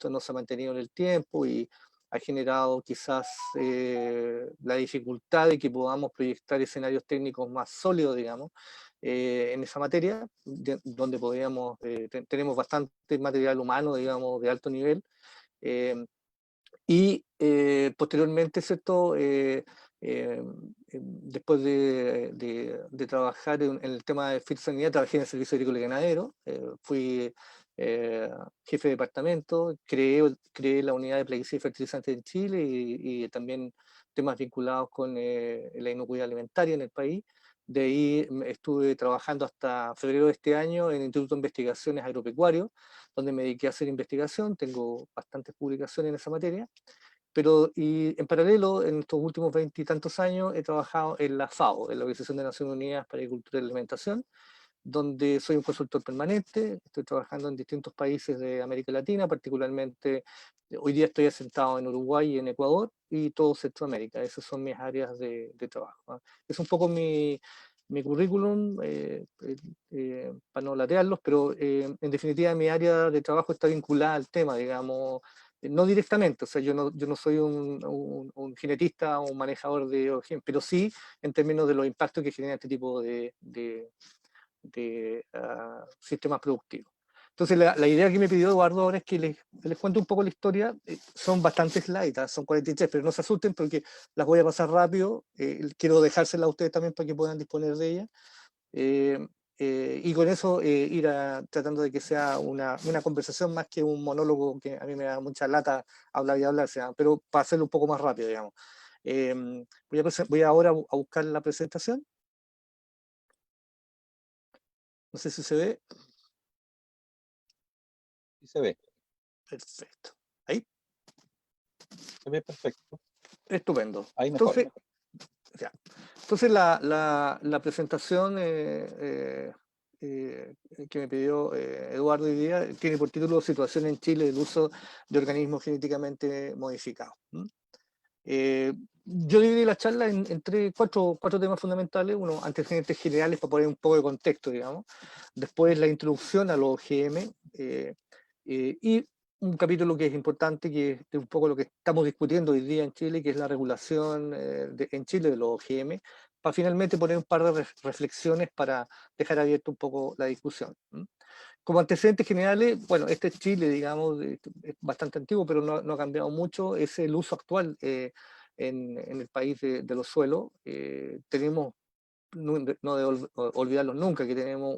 esto no se ha mantenido en el tiempo y ha generado quizás la dificultad de que podamos proyectar escenarios técnicos más sólidos, digamos, en esa materia, donde podríamos, tenemos bastante material humano, digamos, de alto nivel, eh, y posteriormente, ¿cierto? Después de trabajar en el tema de fitosanidad, trabajé en el Servicio Agrícola y Ganadero, fui jefe de departamento, creé la unidad de plaguicidas y fertilizantes en Chile y también temas vinculados con la inocuidad alimentaria en el país. De ahí estuve trabajando hasta febrero de este año en el Instituto de Investigaciones Agropecuarios, donde me dediqué a hacer investigación, tengo bastantes publicaciones en esa materia, pero y en paralelo, en estos últimos 20 y tantos años, he trabajado en la FAO, en la Organización de Naciones Unidas para Agricultura y Alimentación, donde soy un consultor permanente, estoy trabajando en distintos países de América Latina, particularmente hoy día estoy asentado en Uruguay y en Ecuador, y todo Centroamérica, esas son mis áreas de trabajo, ¿no? Es un poco mi currículum, para no latearlos, pero en definitiva mi área de trabajo está vinculada al tema, digamos, no directamente, o sea, yo no soy un genetista o un manejador de OGM, pero sí en términos de los impactos que genera este tipo de sistemas productivos. Entonces, la idea que me pidió Eduardo ahora es que les cuente un poco la historia. Son bastantes slides, son 43, pero no se asusten porque las voy a pasar rápido. Quiero dejárselas a ustedes también para que puedan disponer de ellas. Y con eso tratando de que sea una conversación más que un monólogo que a mí me da mucha lata hablar y hablar, pero para hacerlo un poco más rápido, digamos. Voy ahora a buscar la presentación. No sé si se ve. Sí se ve. Perfecto. Ahí. Se ve perfecto. Estupendo. Ahí mejor. Entonces la presentación que me pidió Eduardo hoy día tiene por título Situación en Chile del uso de organismos genéticamente modificados. Yo dividí la charla entre cuatro temas fundamentales. Uno, antecedentes generales para poner un poco de contexto, digamos. Después la introducción a los OGM y un capítulo que es importante, que es un poco lo que estamos discutiendo hoy día en Chile, que es la regulación en Chile de los OGM, para finalmente poner un par de reflexiones para dejar abierto un poco la discusión. Como antecedentes generales, bueno, este es Chile, digamos, es bastante antiguo, pero no ha cambiado mucho, es el uso actual en el país de los suelos. Tenemos, no de olvidarlos nunca, que tenemos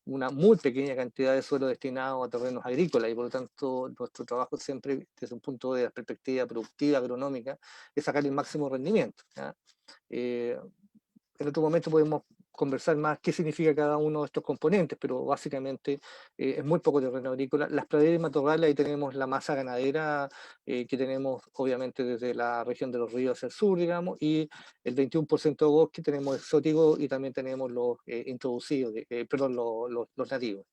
una muy pequeña cantidad de suelo destinado a terrenos agrícolas y por lo tanto nuestro trabajo siempre desde un punto de perspectiva productiva, agronómica, es sacar el máximo rendimiento, ¿ya? En otro momento podemos conversar más qué significa cada uno de estos componentes, pero básicamente es muy poco terreno agrícola. Las praderas y matorrales, ahí tenemos la masa ganadera que tenemos obviamente desde la región de los ríos hacia el sur, digamos, y el 21% de bosque tenemos exóticos y también tenemos los introducidos, perdón, los nativos.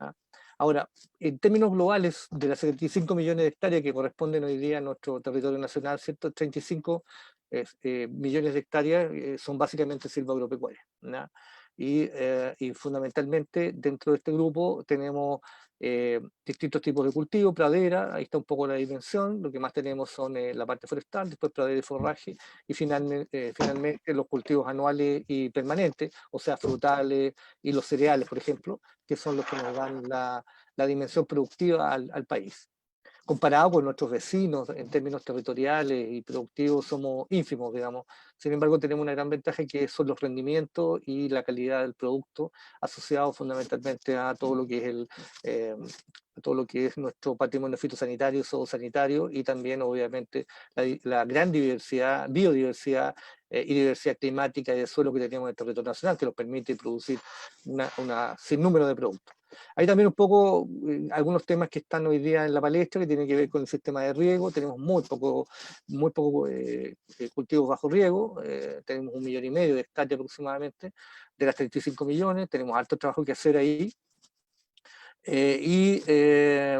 ¿Ah? Ahora, en términos globales, de las 75 millones de hectáreas que corresponden hoy día a nuestro territorio nacional, 135 millones de hectáreas son básicamente silva agropecuaria, ¿no? Y fundamentalmente dentro de este grupo tenemos distintos tipos de cultivo, pradera, ahí está un poco la dimensión, lo que más tenemos son la parte forestal, después pradera y forraje, y finalmente los cultivos anuales y permanentes, o sea, frutales y los cereales, por ejemplo, que son los que nos dan la dimensión productiva al país. Comparado con nuestros vecinos en términos territoriales y productivos somos ínfimos, digamos. Sin embargo, tenemos una gran ventaja que son los rendimientos y la calidad del producto asociados fundamentalmente a todo lo que es todo lo que es nuestro patrimonio fitosanitario, zoosanitario y también obviamente la gran diversidad, biodiversidad y diversidad climática y de suelo que tenemos en el territorio nacional que nos permite producir una sinnúmero de productos. Hay también un poco algunos temas que están hoy día en la palestra que tienen que ver con el sistema de riego. Tenemos muy poco cultivos bajo riego. Tenemos 1,5 millones de hectáreas aproximadamente de las 35 millones. Tenemos alto trabajo que hacer ahí.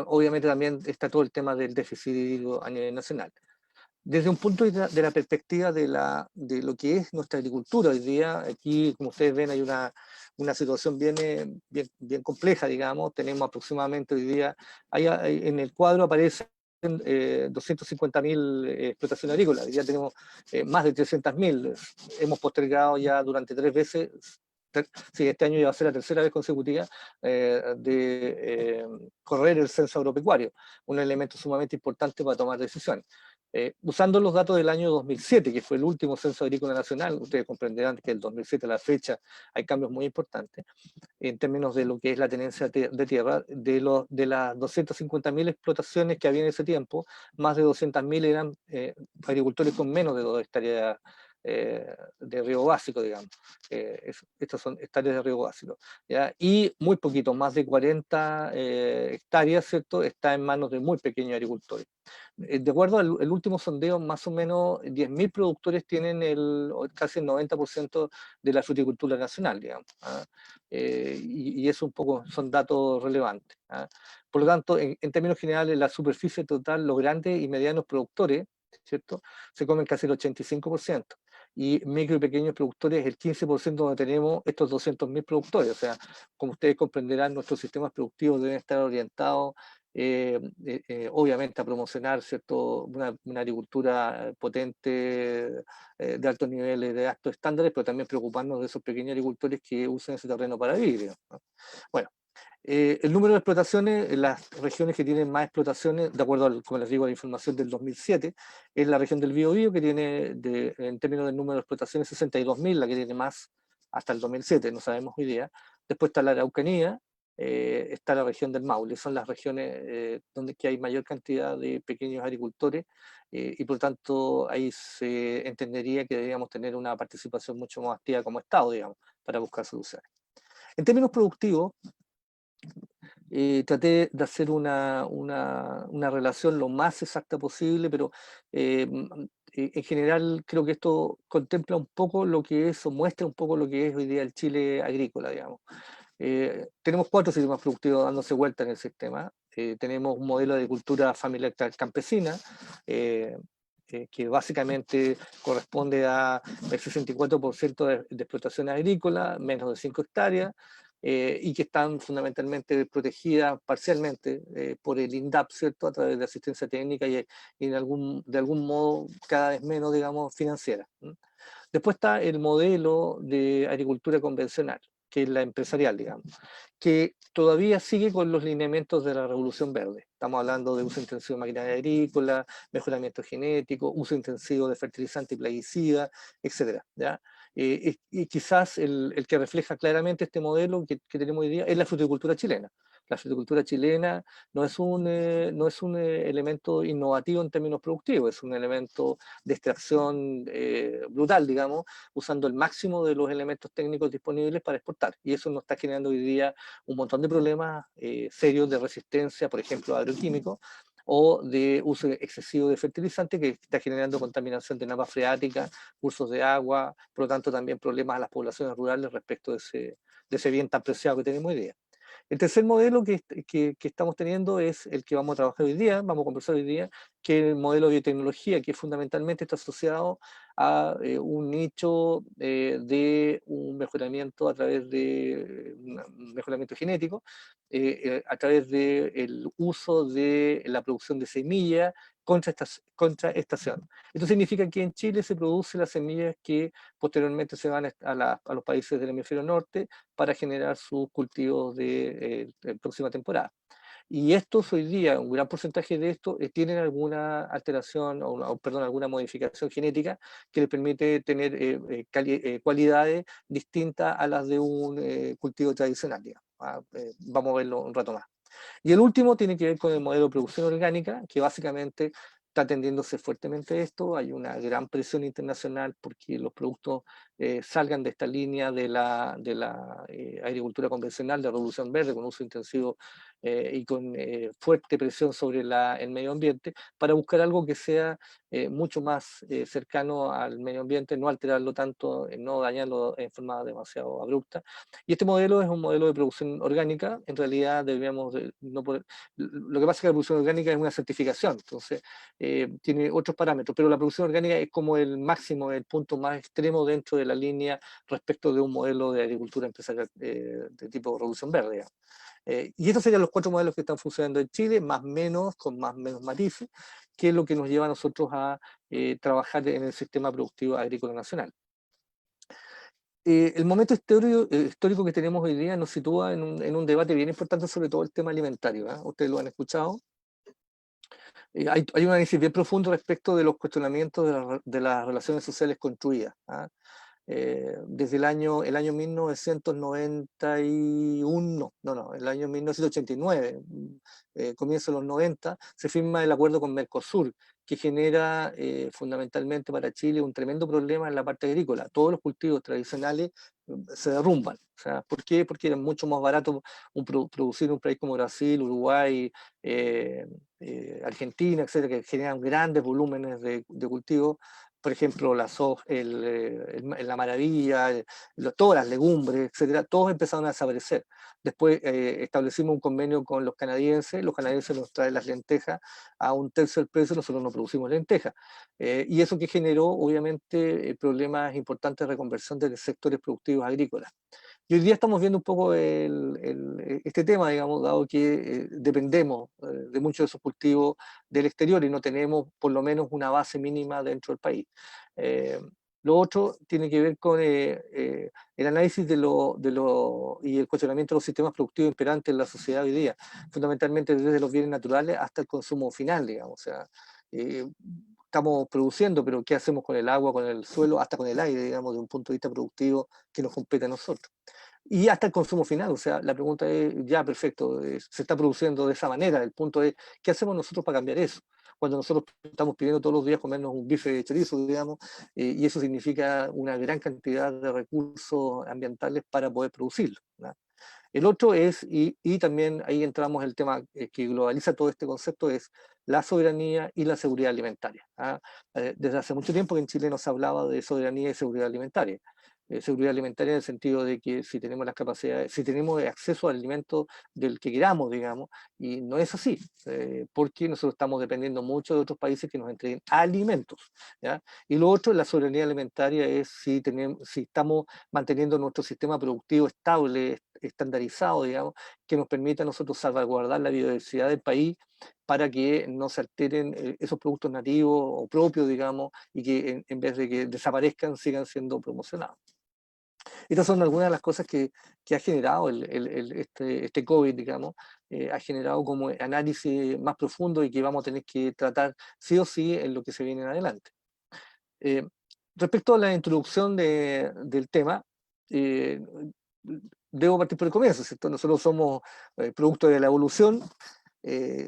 Obviamente también está todo el tema del déficit hídrico a nivel nacional. Desde un punto de la perspectiva de lo que es nuestra agricultura hoy día, aquí, como ustedes ven, hay una situación bien compleja, digamos. Tenemos aproximadamente hoy día, en el cuadro aparecen 250.000 explotaciones agrícolas. Hoy día tenemos más de 300.000. Hemos postergado ya durante 3 veces. Sí, este año ya va a ser la tercera vez consecutiva de correr el censo agropecuario, un elemento sumamente importante para tomar decisiones. Usando los datos del año 2007, que fue el último censo agrícola nacional, ustedes comprenderán que el 2007 a la fecha hay cambios muy importantes en términos de lo que es la tenencia de tierra. De las 250.000 explotaciones que había en ese tiempo, más de 200.000 eran agricultores con menos de 2 hectáreas de riego básico, digamos. Estas son hectáreas de riego básico, ¿ya? Y muy poquito, más de 40 hectáreas, ¿cierto?, está en manos de muy pequeños agricultores. De acuerdo al el último sondeo, más o menos 10.000 productores tienen casi el 90% de la fruticultura nacional, digamos. ¿Ah? Y eso un poco son datos relevantes. ¿Ah? Por lo tanto, en términos generales, la superficie total, los grandes y medianos productores, ¿cierto?, se comen casi el 85%. Y micro y pequeños productores, el 15% donde tenemos estos 200.000 productores. O sea, como ustedes comprenderán, nuestros sistemas productivos deben estar orientados obviamente a promocionar, ¿cierto?, una agricultura potente, de altos niveles, de altos estándares, pero también preocuparnos de esos pequeños agricultores que usan ese terreno para vivir, digamos, ¿no? Bueno, el número de explotaciones, en las regiones que tienen más explotaciones, de acuerdo como les digo, a la información del 2007, es la región del Biobío, que tiene, en términos del número de explotaciones, 62.000, la que tiene más hasta el 2007, no sabemos hoy día. Después está la Araucanía, está la región del Maule, son las regiones donde que hay mayor cantidad de pequeños agricultores, y por tanto ahí se entendería que deberíamos tener una participación mucho más activa como Estado, digamos, para buscar soluciones. En términos productivos, traté de hacer una relación lo más exacta posible, pero en general creo que esto contempla un poco lo que es, o muestra un poco lo que es hoy día el Chile agrícola, digamos. Tenemos 4 sistemas productivos dándose vuelta en el sistema. Tenemos un modelo de agricultura familiar campesina, eh, que básicamente corresponde a el 64% de explotaciones agrícolas, menos de 5 hectáreas, y que están fundamentalmente protegidas parcialmente por el INDAP, ¿cierto?, a través de asistencia técnica y de algún modo cada vez menos, digamos, financiera. Después está el modelo de agricultura convencional, que es la empresarial, digamos, que todavía sigue con los lineamientos de la Revolución Verde. Estamos hablando de uso intensivo de maquinaria agrícola, mejoramiento genético, uso intensivo de fertilizante y plaguicida, etcétera, ¿ya? Y quizás el que refleja claramente este modelo que tenemos hoy día es la fruticultura chilena. La fruticultura chilena no es un elemento innovativo en términos productivos, es un elemento de extracción brutal, digamos, usando el máximo de los elementos técnicos disponibles para exportar. Y eso nos está generando hoy día un montón de problemas serios de resistencia, por ejemplo, agroquímicos, o de uso excesivo de fertilizantes, que está generando contaminación de napas freáticas, cursos de agua, por lo tanto también problemas a las poblaciones rurales respecto de ese bien tan preciado que tenemos hoy día. El tercer modelo que estamos teniendo es el que vamos a trabajar hoy día, vamos a conversar hoy día, que es el modelo de biotecnología, que fundamentalmente está asociado a un nicho de un mejoramiento a través de un mejoramiento genético, a través del uso de la producción de semillas contra estación. Esto significa que en Chile se producen las semillas que posteriormente se van a los países del hemisferio norte para generar sus cultivos de próxima temporada. Y estos hoy día, un gran porcentaje de estos tienen alguna alteración perdón, alguna modificación genética que les permite tener cualidades distintas a las de un cultivo tradicional, digamos. Vamos a verlo un rato más. Y el último tiene que ver con el modelo de producción orgánica, que básicamente está atendiéndose fuertemente esto. Hay una gran presión internacional porque los productos salgan de esta línea de la agricultura convencional, de revolución verde, con uso intensivo y con fuerte presión sobre el medio ambiente, para buscar algo que sea mucho más cercano al medio ambiente, no alterarlo tanto, no dañarlo en forma demasiado abrupta. Y este modelo es un modelo de producción orgánica. En realidad deberíamos, no poder, lo que pasa es que la producción orgánica es una certificación, entonces tiene otros parámetros, pero la producción orgánica es como el máximo, el punto más extremo dentro de la línea respecto de un modelo de agricultura empresarial de tipo revolución verde, digamos. Y estos serían los 4 modelos que están funcionando en Chile, más menos, con más menos matices, que es lo que nos lleva a nosotros a trabajar en el sistema productivo agrícola nacional. El momento histórico que tenemos hoy día nos sitúa en un debate bien importante sobre todo el tema alimentario. Ustedes lo han escuchado. Hay un análisis bien profundo respecto de los cuestionamientos de las relaciones sociales construidas. Desde el año 1991, el año 1989, comienzo de los 90, se firma el acuerdo con Mercosur, que genera fundamentalmente para Chile un tremendo problema en la parte agrícola. Todos los cultivos tradicionales se derrumban. O sea, ¿por qué? Porque era mucho más barato producir en un país como Brasil, Uruguay, Argentina, etcétera, que generan grandes volúmenes de cultivo. Por ejemplo, la soja, la maravilla, todas las legumbres, etcétera, todos empezaron a desaparecer. Después establecimos un convenio con los canadienses nos traen las lentejas a 1/3 del precio, nosotros no producimos lentejas. Y eso que generó, obviamente, problemas importantes de reconversión de sectores productivos agrícolas. Y hoy día estamos viendo un poco este tema, digamos, dado que dependemos de muchos de esos cultivos del exterior y no tenemos por lo menos una base mínima dentro del país. Eh, lo otro tiene que ver con el análisis y el cuestionamiento de los sistemas productivos imperantes en la sociedad hoy día, fundamentalmente desde los bienes naturales hasta el consumo final, digamos. O sea, estamos produciendo, pero ¿qué hacemos con el agua, con el suelo, hasta con el aire, digamos, de un punto de vista productivo que nos compete a nosotros? Y hasta el consumo final, o sea, la pregunta es, ya, perfecto, se está produciendo de esa manera, el punto es, ¿qué hacemos nosotros para cambiar eso? Cuando nosotros estamos pidiendo todos los días comernos un bife de chorizo, digamos, y eso significa una gran cantidad de recursos ambientales para poder producirlo, ¿no? El otro es, y también ahí entramos el tema que globaliza todo este concepto, es la soberanía y la seguridad alimentaria. Desde hace mucho tiempo que en Chile no se hablaba de soberanía y seguridad alimentaria. Seguridad alimentaria en el sentido de que si tenemos las capacidades, si tenemos acceso al alimento del que queramos, digamos, y no es así, porque nosotros estamos dependiendo mucho de otros países que nos entreguen alimentos, ¿ya? Y lo otro, la soberanía alimentaria es si estamos manteniendo nuestro sistema productivo estable, estandarizado, digamos, que nos permita a nosotros salvaguardar la biodiversidad del país para que no se alteren esos productos nativos o propios, digamos, y que en vez de que desaparezcan, sigan siendo promocionados. Estas son algunas de las cosas que ha generado este COVID, digamos, ha generado como análisis más profundo y que vamos a tener que tratar sí o sí en lo que se viene en adelante. Respecto a la introducción del tema, eh, debo partir por el comienzo, ¿cierto? Nosotros somos producto de la evolución.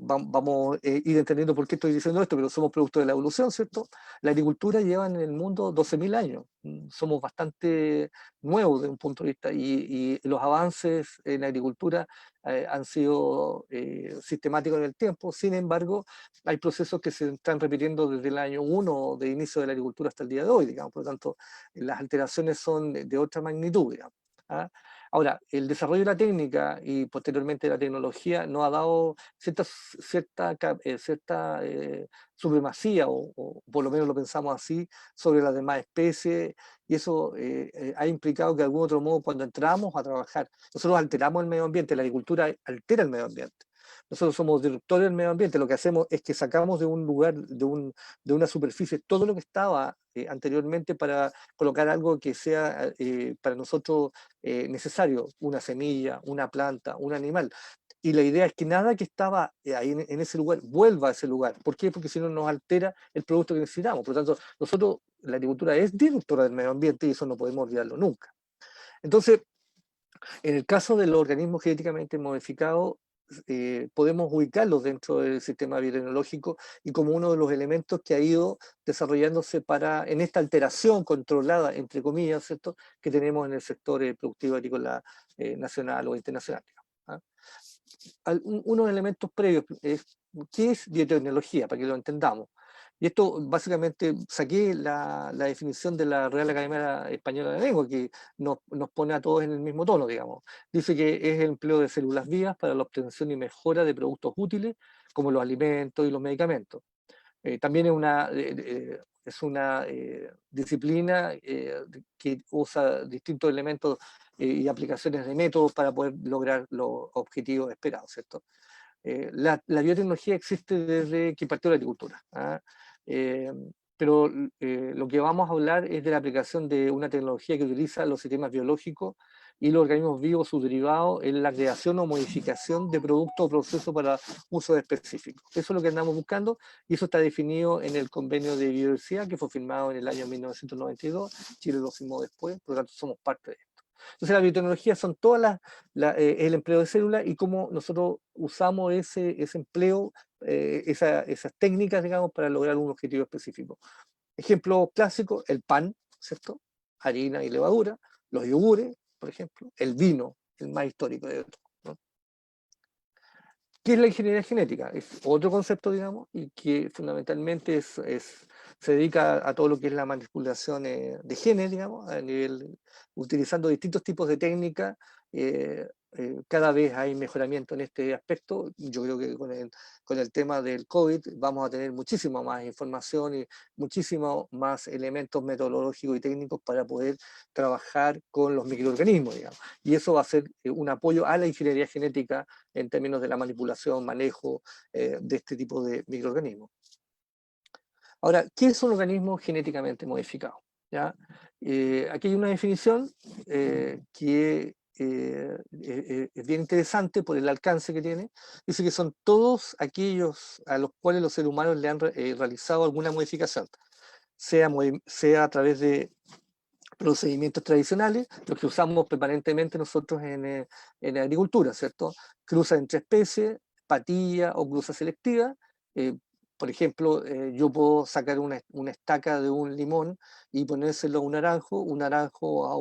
Vamos a ir entendiendo por qué estoy diciendo esto, pero somos producto de la evolución, ¿cierto? La agricultura lleva en el mundo 12.000 años. Somos bastante nuevos desde un punto de vista y los avances en la agricultura han sido sistemáticos en el tiempo. Sin embargo, hay procesos que se están repitiendo desde el año 1 de inicio de la agricultura hasta el día de hoy, digamos. Por lo tanto, las alteraciones son de otra magnitud, digamos. ¿Ah? Ahora, el desarrollo de la técnica y posteriormente la tecnología nos ha dado cierta supremacía, o por lo menos lo pensamos así, sobre las demás especies, y eso ha implicado que de algún otro modo cuando entramos a trabajar, nosotros alteramos el medio ambiente, la agricultura altera el medio ambiente. Nosotros somos disruptores del medio ambiente, lo que hacemos es que sacamos de un lugar, de una superficie, todo lo que estaba anteriormente para colocar algo que sea para nosotros necesario, una semilla, una planta, un animal. Y la idea es que nada que estaba ahí en ese lugar vuelva a ese lugar. ¿Por qué? Porque si no nos altera el producto que necesitamos. Por lo tanto, nosotros, la agricultura es disruptora del medio ambiente y eso no podemos olvidarlo nunca. Entonces, en el caso de los organismos genéticamente modificados, podemos ubicarlos dentro del sistema biotecnológico y como uno de los elementos que ha ido desarrollándose en esta alteración controlada, entre comillas, ¿cierto?, que tenemos en el sector productivo agrícola nacional o internacional, ¿ah? unos elementos previos es qué es biotecnología, para que lo entendamos. Y esto básicamente saqué la definición de la Real Academia Española de la Lengua, que nos pone a todos en el mismo tono, digamos. Dice que es el empleo de células vivas para la obtención y mejora de productos útiles, como los alimentos y los medicamentos. También es una disciplina que usa distintos elementos y aplicaciones de métodos para poder lograr los objetivos esperados, ¿cierto? La biotecnología existe desde que partió la agricultura, ¿ah? Eh, pero lo que vamos a hablar es de la aplicación de una tecnología que utiliza los sistemas biológicos y los organismos vivos, sus derivados, en la creación o modificación de productos o procesos para usos específicos. Eso es lo que andamos buscando y eso está definido en el convenio de biodiversidad que fue firmado en el año 1992. Chile lo firmó después, por lo tanto somos parte de esto. Entonces la biotecnología son todas el empleo de células y cómo nosotros usamos ese empleo, esas técnicas, digamos, para lograr un objetivo específico. Ejemplo clásico, el pan, ¿cierto? Harina y levadura, los yogures, por ejemplo, el vino, el más histórico de otros, ¿no? ¿Qué es la ingeniería genética? Es otro concepto, digamos, y que fundamentalmente se dedica a todo lo que es la manipulación de genes, digamos, a nivel, utilizando distintos tipos de técnicas. Cada vez hay mejoramiento en este aspecto. Yo creo que con el tema del COVID vamos a tener muchísima más información y muchísimos más elementos metodológicos y técnicos para poder trabajar con los microorganismos, digamos. Y eso va a ser un apoyo a la ingeniería genética en términos de la manipulación, manejo de este tipo de microorganismos. Ahora, ¿qué es un organismo genéticamente modificado? ¿Ya? Aquí hay una definición que es bien interesante por el alcance que tiene. Dice que son todos aquellos a los cuales los seres humanos le han realizado alguna modificación, sea a través de procedimientos tradicionales, los que usamos permanentemente nosotros en agricultura, ¿cierto? Cruza entre especies, patilla o cruza selectiva. eh, por ejemplo, yo puedo sacar una estaca de un limón y ponérselo a un naranjo a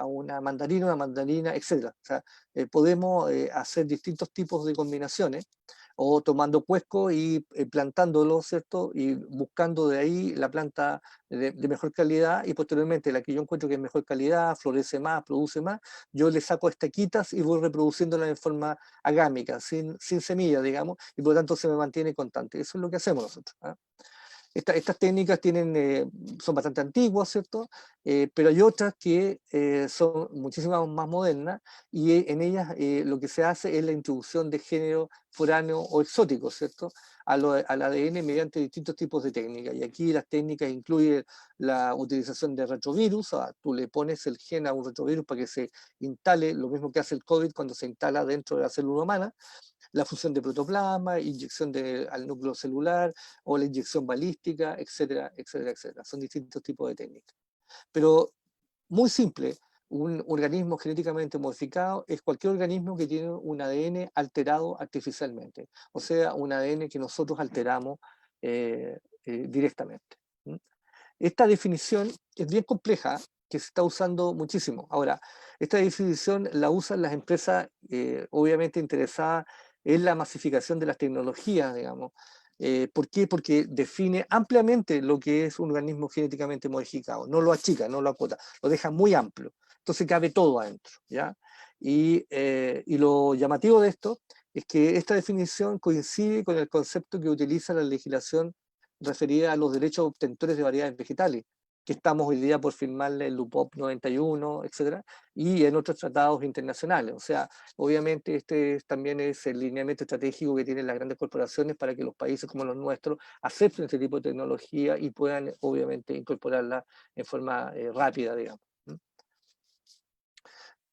una mandarina, etc. O sea, podemos hacer distintos tipos de combinaciones o tomando cuesco y plantándolo, ¿cierto? Y buscando de ahí la planta de mejor calidad y posteriormente la que yo encuentro que es mejor calidad, florece más, produce más, yo le saco estaquitas y voy reproduciéndola en forma agámica, sin semilla, digamos, y por lo tanto se me mantiene constante. Eso es lo que hacemos nosotros, ¿ah? Estas técnicas son bastante antiguas, ¿cierto? Pero hay otras que son muchísimas más modernas y en ellas lo que se hace es la introducción de género foráneo o exótico, ¿cierto? Al ADN mediante distintos tipos de técnicas. Y aquí las técnicas incluyen la utilización de retrovirus, o sea, tú le pones el gen a un retrovirus para que se instale, lo mismo que hace el COVID cuando se instala dentro de la célula humana, la fusión de protoplasma, inyección al núcleo celular o la inyección balística, etcétera, etcétera, etcétera. Son distintos tipos de técnicas. Pero muy simple, un organismo genéticamente modificado es cualquier organismo que tiene un ADN alterado artificialmente, o sea, un ADN que nosotros alteramos directamente. Esta definición es bien compleja, que se está usando muchísimo. Ahora, esta definición la usan las empresas obviamente interesadas en la masificación de las tecnologías, digamos. ¿Por qué? Porque define ampliamente lo que es un organismo genéticamente modificado, no lo achica, no lo acota, lo deja muy amplio. Entonces cabe todo adentro, ¿ya? Y lo llamativo de esto es que esta definición coincide con el concepto que utiliza la legislación referida a los derechos obtentores de variedades vegetales, que estamos hoy día por firmarle el UPOP 91, etcétera, y en otros tratados internacionales. O sea, obviamente también es el lineamiento estratégico que tienen las grandes corporaciones para que los países como los nuestros acepten este tipo de tecnología y puedan, obviamente, incorporarla en forma rápida, digamos.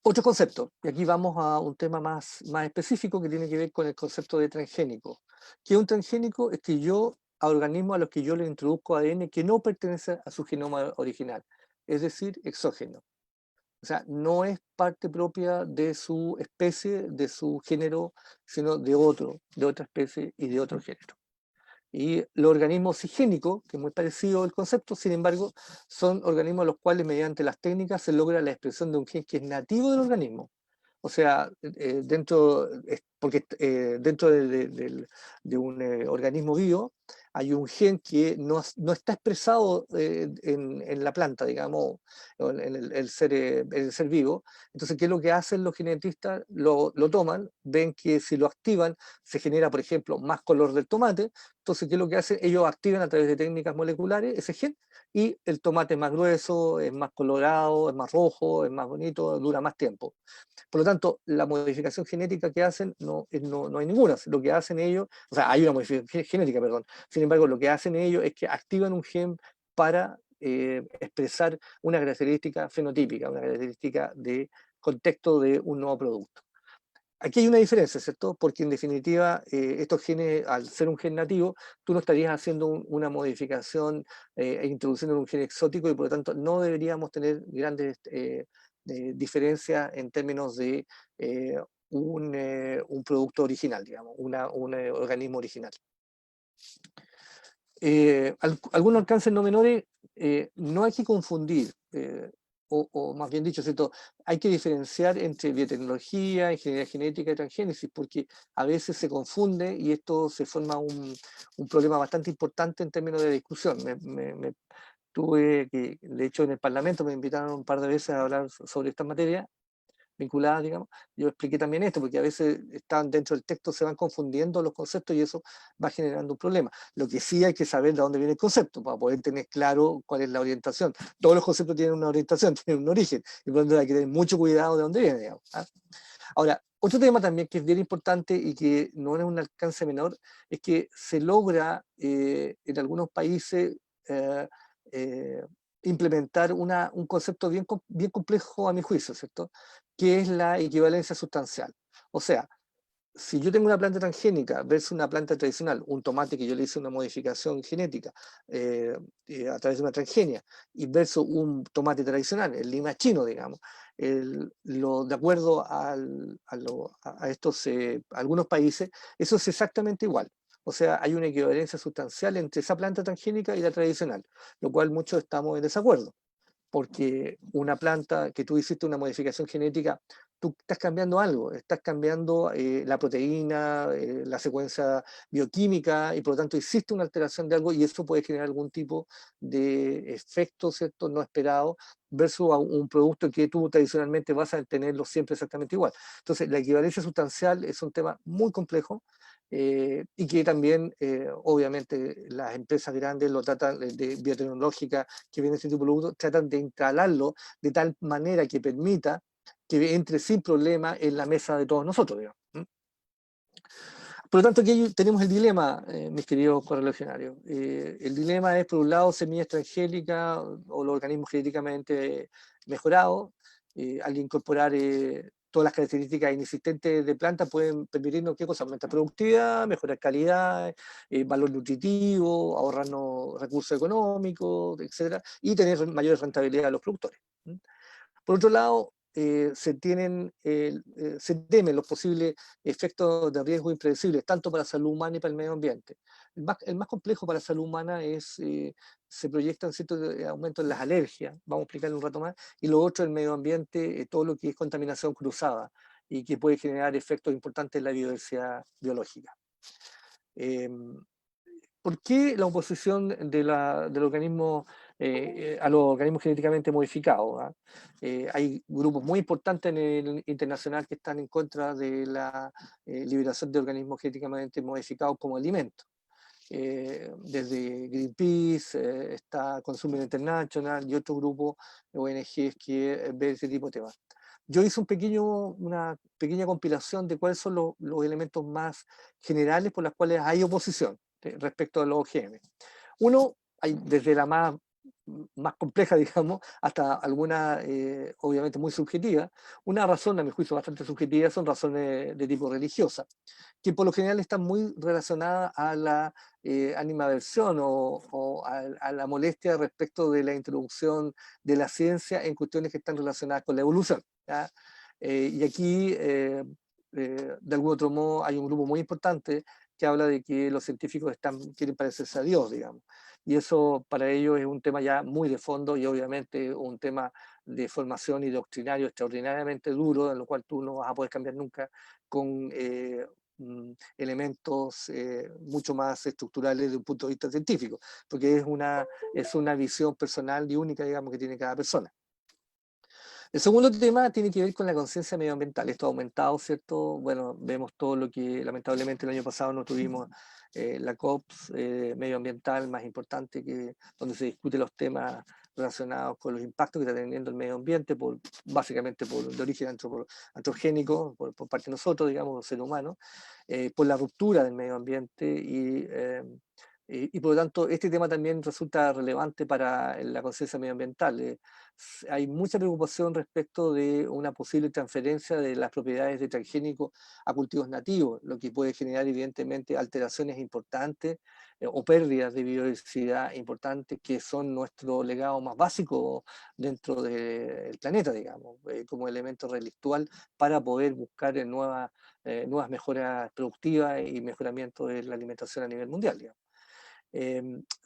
Otro concepto, y aquí vamos a un tema más específico que tiene que ver con el concepto de transgénico. ¿Qué es un transgénico? Es que a organismos a los que yo le introduzco ADN que no pertenece a su genoma original, es decir, exógeno. O sea, no es parte propia de su especie, de su género, sino de otra especie y de otro género. Y los organismos sigénicos, que es muy parecido el concepto, sin embargo, son organismos a los cuales mediante las técnicas se logra la expresión de un gen que es nativo del organismo. O sea, dentro de un organismo vivo hay un gen que no está expresado en la planta, digamos, o en el ser vivo. Entonces, ¿qué es lo que hacen los genetistas? Lo toman, ven que si lo activan se genera, por ejemplo, más color del tomate. Entonces, ¿qué es lo que hacen? Ellos activan a través de técnicas moleculares ese gen y el tomate es más grueso, es más colorado, es más rojo, es más bonito, dura más tiempo. Por lo tanto, la modificación genética que hacen no hay ninguna. Lo que hacen ellos, o sea, hay una modificación genética, perdón. Sin embargo, lo que hacen ellos es que activan un gen para expresar una característica fenotípica, una característica de contexto de un nuevo producto. Aquí hay una diferencia, ¿cierto? Porque en definitiva, estos genes, al ser un gen nativo, tú no estarías haciendo una modificación e introduciendo un gen exótico y por lo tanto no deberíamos tener grandes diferencias en términos de eh, un producto original, digamos, un organismo original. Algunos alcances no menores, no hay que confundir, o más bien dicho, ¿cierto? Hay que diferenciar entre biotecnología, ingeniería genética y transgénesis, porque a veces se confunde y esto se forma un problema bastante importante en términos de discusión. De hecho, en el Parlamento me invitaron un par de veces a hablar sobre esta materia vinculadas, digamos, yo expliqué también esto, porque a veces están dentro del texto, se van confundiendo los conceptos y eso va generando un problema. Lo que sí hay que saber de dónde viene el concepto, para poder tener claro cuál es la orientación. Todos los conceptos tienen una orientación, tienen un origen, y por lo tanto hay que tener mucho cuidado de dónde viene, digamos, ¿ah? Ahora, otro tema también que es bien importante y que no es un alcance menor, es que se logra en algunos países eh, eh, implementar un concepto bien complejo a mi juicio, ¿cierto? Que es la equivalencia sustancial. O sea, si yo tengo una planta transgénica versus una planta tradicional, un tomate que yo le hice una modificación genética a través de una transgenia, y versus un tomate tradicional, el lima chino, digamos, de acuerdo a estos algunos países, eso es exactamente igual. O sea, hay una equivalencia sustancial entre esa planta transgénica y la tradicional, lo cual muchos estamos en desacuerdo porque una planta que tú hiciste una modificación genética, tú estás cambiando algo, estás cambiando la proteína, la secuencia bioquímica, y por lo tanto hiciste una alteración de algo y eso puede generar algún tipo de efecto, ¿cierto?, no esperado, versus a un producto que tú tradicionalmente vas a tenerlo siempre exactamente igual. Entonces, la equivalencia sustancial es un tema muy complejo, y que también, obviamente, las empresas grandes lo tratan de biotecnológica que vienen este tipo de productos, tratan de instalarlo de tal manera que permita que entre sin problema en la mesa de todos nosotros, digamos. Por lo tanto, aquí tenemos el dilema, mis queridos correligionarios. El dilema es, por un lado, semillas transgénicas o los organismos genéticamente mejorados. Al incorporar todas las características inexistentes de plantas pueden permitirnos qué cosa, aumentar productividad, mejorar calidad, valor nutritivo, ahorrarnos recursos económicos, etcétera, y tener mayor rentabilidad a los productores. Por otro lado, se temen los posibles efectos de riesgo impredecibles, tanto para la salud humana y para el medio ambiente. El más complejo para la salud humana se proyectan ciertos aumentos en las alergias, vamos a explicarlo un rato más, y lo otro, el medio ambiente, todo lo que es contaminación cruzada, y que puede generar efectos importantes en la biodiversidad biológica. ¿Por qué la oposición del organismo a los organismos genéticamente modificados? ¿Ah? Hay grupos muy importantes en el internacional que están en contra de la liberación de organismos genéticamente modificados como alimentos. Desde Greenpeace, está Consumer International y otro grupo de ONGs que ven ese tipo de temas. Yo hice una pequeña compilación de cuáles son los elementos más generales por los cuales hay oposición respecto a los OGM. Uno, hay desde la más compleja, digamos, hasta alguna, obviamente, muy subjetiva. Una razón, a mi juicio, bastante subjetiva son razones de tipo religiosa, que por lo general están muy relacionadas a la animadversión o a la molestia respecto de la introducción de la ciencia en cuestiones que están relacionadas con la evolución, ¿ya? Y aquí, de algún otro modo, hay un grupo muy importante que habla de que los científicos quieren parecerse a Dios, digamos. Y eso para ellos es un tema ya muy de fondo y obviamente un tema de formación y doctrinario extraordinariamente duro, en lo cual tú no vas a poder cambiar nunca con elementos mucho más estructurales desde un punto de vista científico, porque es una visión personal y única, digamos, que tiene cada persona. El segundo tema tiene que ver con la conciencia medioambiental. Esto ha aumentado, ¿cierto? Bueno, vemos todo lo que lamentablemente el año pasado no tuvimos la COP medioambiental más importante, donde se discuten los temas relacionados con los impactos que está teniendo el medio ambiente, básicamente de origen antropogénico, por parte de nosotros, digamos, los seres humanos, por la ruptura del medio ambiente y por lo tanto este tema también resulta relevante para la conciencia medioambiental. Hay mucha preocupación respecto de una posible transferencia de las propiedades de transgénicos a cultivos nativos, lo que puede generar evidentemente alteraciones importantes o pérdidas de biodiversidad importantes que son nuestro legado más básico dentro del planeta, digamos, como elemento relictual para poder buscar nuevas mejoras productivas y mejoramiento de la alimentación a nivel mundial, digamos.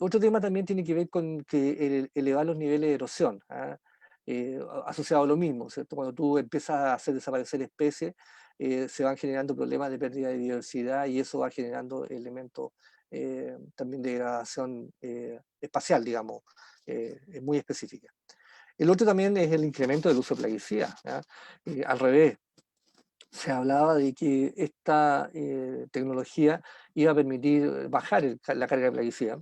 Otro tema también tiene que ver con que elevar los niveles de erosión, ¿ah? Asociado a lo mismo, ¿cierto? Cuando tú empiezas a hacer desaparecer especies, se van generando problemas de pérdida de biodiversidad y eso va generando elementos también de degradación espacial, digamos, muy específica. El otro también es el incremento del uso de plaguicidas, ¿ah? Al revés, se hablaba de que esta tecnología iba a permitir bajar la carga de plaguicidas,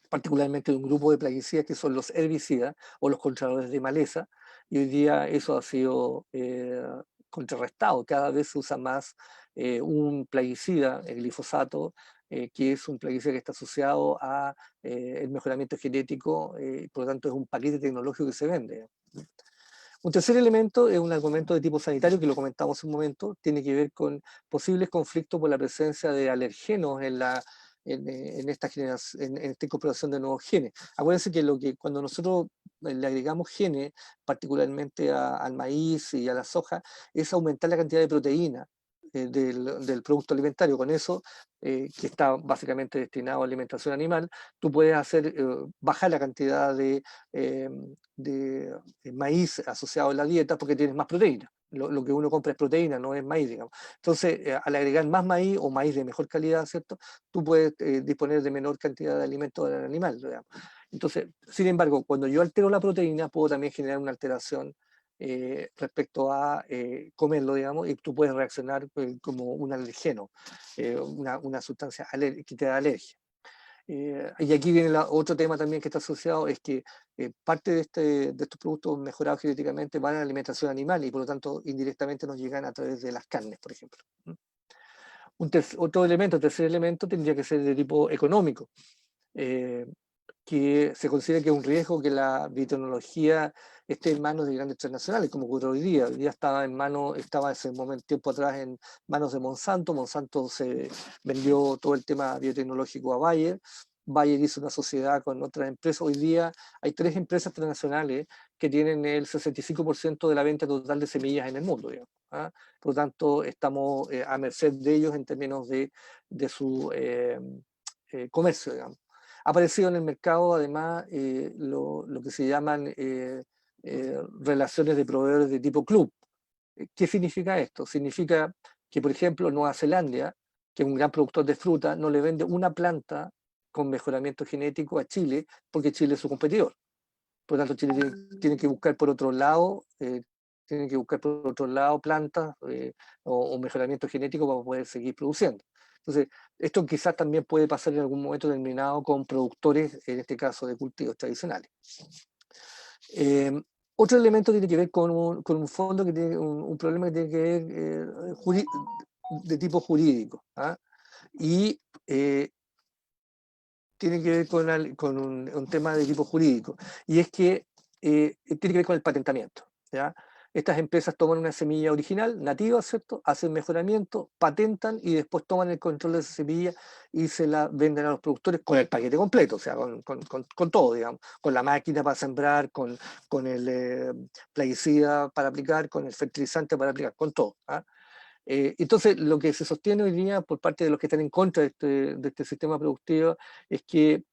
particularmente de un grupo de plaguicidas que son los herbicidas o los controladores de maleza, y hoy día eso ha sido contrarrestado. Cada vez se usa más un plaguicida, el glifosato, que es un plaguicida que está asociado a el mejoramiento genético, por lo tanto es un paquete tecnológico que se vende. Un tercer elemento es un argumento de tipo sanitario, que lo comentamos un momento, tiene que ver con posibles conflictos por la presencia de alergenos en esta incorporación de nuevos genes. Acuérdense que cuando nosotros le agregamos genes, particularmente al maíz y a la soja, es aumentar la cantidad de proteína del producto alimentario. Con eso, que está básicamente destinado a alimentación animal, tú puedes bajar la cantidad de maíz asociado a la dieta porque tienes más proteína. Lo que uno compra es proteína, no es maíz, digamos. Entonces, al agregar más maíz o maíz de mejor calidad, ¿cierto? Tú puedes disponer de menor cantidad de alimento del animal, digamos. Entonces, sin embargo, cuando yo altero la proteína, puedo también generar una alteración respecto a comerlo, digamos, y tú puedes reaccionar como un alergeno, una sustancia que te da alergia. Y aquí viene otro tema también que está asociado, es que parte de estos productos mejorados genéticamente van a la alimentación animal y por lo tanto indirectamente nos llegan a través de las carnes, por ejemplo. Tercer elemento tendría que ser de tipo económico, que se considera que es un riesgo que la biotecnología esté en manos de grandes transnacionales, como ocurre hoy día. Hoy día estaba hace un momento, tiempo atrás en manos de Monsanto. Monsanto se vendió todo el tema biotecnológico a Bayer. Bayer hizo una sociedad con otras empresas. Hoy día hay 3 empresas transnacionales que tienen el 65% de la venta total de semillas en el mundo, digamos, ¿ah? Por lo tanto, estamos a merced de ellos en términos de su comercio, digamos. Ha aparecido en el mercado además lo que se llaman relaciones de proveedores de tipo club. ¿Qué significa esto? Significa que, por ejemplo, Nueva Zelanda, que es un gran productor de fruta, no le vende una planta con mejoramiento genético a Chile, porque Chile es su competidor. Por lo tanto, Chile tiene que buscar por otro lado, plantas o mejoramiento genético para poder seguir produciendo. Entonces, esto quizás también puede pasar en algún momento determinado con productores, en este caso de cultivos tradicionales. Otro elemento tiene que ver con un fondo que tiene un problema que tiene que ver de tipo jurídico, ¿ah? Y tiene que ver con un tema de tipo jurídico, y es que tiene que ver con el patentamiento, ¿ya? Estas empresas toman una semilla original, nativa, ¿cierto? Hacen mejoramiento, patentan y después toman el control de esa semilla y se la venden a los productores con el paquete completo, o sea, con todo, digamos, con la máquina para sembrar, con el plaguicida para aplicar, con el fertilizante para aplicar, con todo, ¿ah? Entonces, lo que se sostiene hoy día por parte de los que están en contra de este sistema productivo es que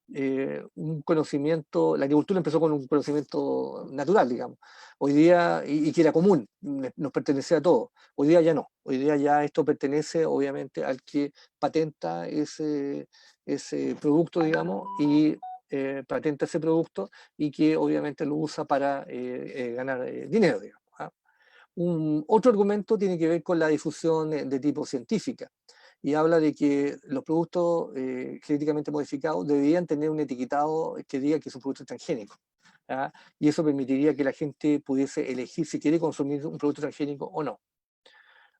un conocimiento, la agricultura empezó con un conocimiento natural, digamos, hoy día, y que era común, nos pertenecía a todos. Hoy día ya no, hoy día ya esto pertenece obviamente al que patenta ese producto, digamos, y patenta ese producto y que obviamente lo usa para ganar dinero, digamos. ¿Ah? Otro argumento tiene que ver con la difusión de tipo científica y habla de que los productos genéticamente modificados deberían tener un etiquetado que diga que es un producto transgénico. ¿Ah? Y eso permitiría que la gente pudiese elegir si quiere consumir un producto transgénico o no.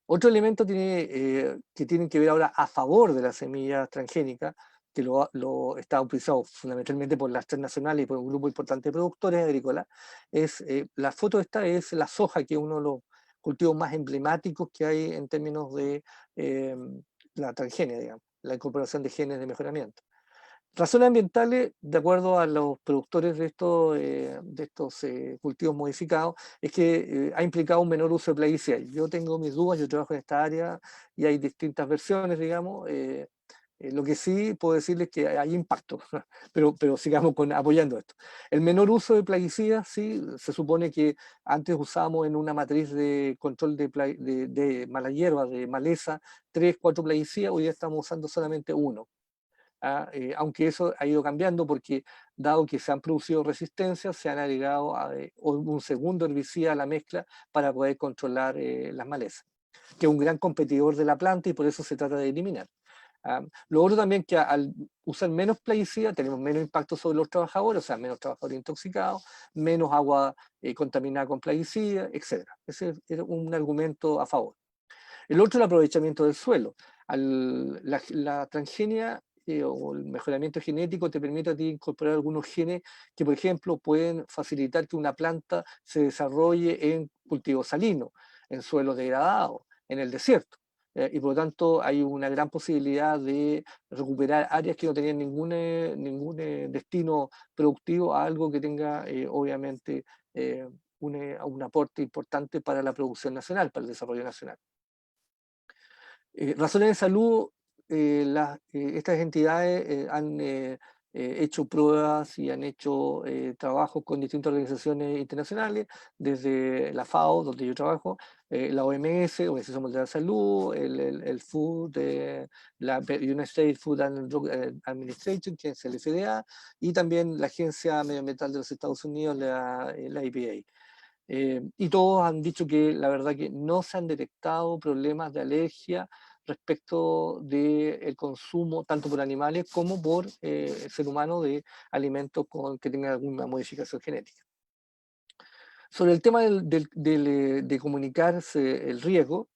Otro elemento que tienen que ver ahora a favor de las semillas transgénicas, que está utilizado fundamentalmente por las transnacionales y por un grupo importante de productores agrícolas, la foto esta es la soja, que es uno de los cultivos más emblemáticos que hay en términos de eh, la transgenia, digamos, la incorporación de genes de mejoramiento. Razones ambientales, de acuerdo a los productores de estos cultivos modificados, es que ha implicado un menor uso de plaguicidas. Yo tengo mis dudas, yo trabajo en esta área y hay distintas versiones, digamos. Lo que sí puedo decirles es que hay impacto, pero sigamos apoyando esto. El menor uso de plaguicidas, sí, se supone que antes usábamos en una matriz de control de mala hierba, de maleza, 3, 4 plaguicidas, hoy día estamos usando solamente uno. Aunque eso ha ido cambiando porque dado que se han producido resistencias, se han agregado un segundo herbicida a la mezcla para poder controlar las malezas, que es un gran competidor de la planta y por eso se trata de eliminar. Lo otro también que al usar menos plaguicida tenemos menos impacto sobre los trabajadores, o sea, menos trabajadores intoxicados, menos agua contaminada con plaguicida, etc. Ese es un argumento a favor. El otro, el aprovechamiento del suelo. La transgenia o el mejoramiento genético te permite a ti incorporar algunos genes que, por ejemplo, pueden facilitar que una planta se desarrolle en cultivos salinos, en suelos degradados, en el desierto. Y por lo tanto hay una gran posibilidad de recuperar áreas que no tenían ningún destino productivo a algo que tenga, obviamente, un aporte importante para la producción nacional, para el desarrollo nacional. Razones de salud, estas entidades han hecho pruebas y han hecho trabajos con distintas organizaciones internacionales, desde la FAO, donde yo trabajo, la OMS, Organización Mundial de la Salud, el Food, la United States Food and Drug Administration, que es el FDA, y también la Agencia Medioambiental de los Estados Unidos, la EPA. Y todos han dicho que la verdad que no se han detectado problemas de alergia respecto del consumo tanto por animales como por el ser humano de alimentos que tengan alguna modificación genética. Sobre el tema de comunicarse el riesgo,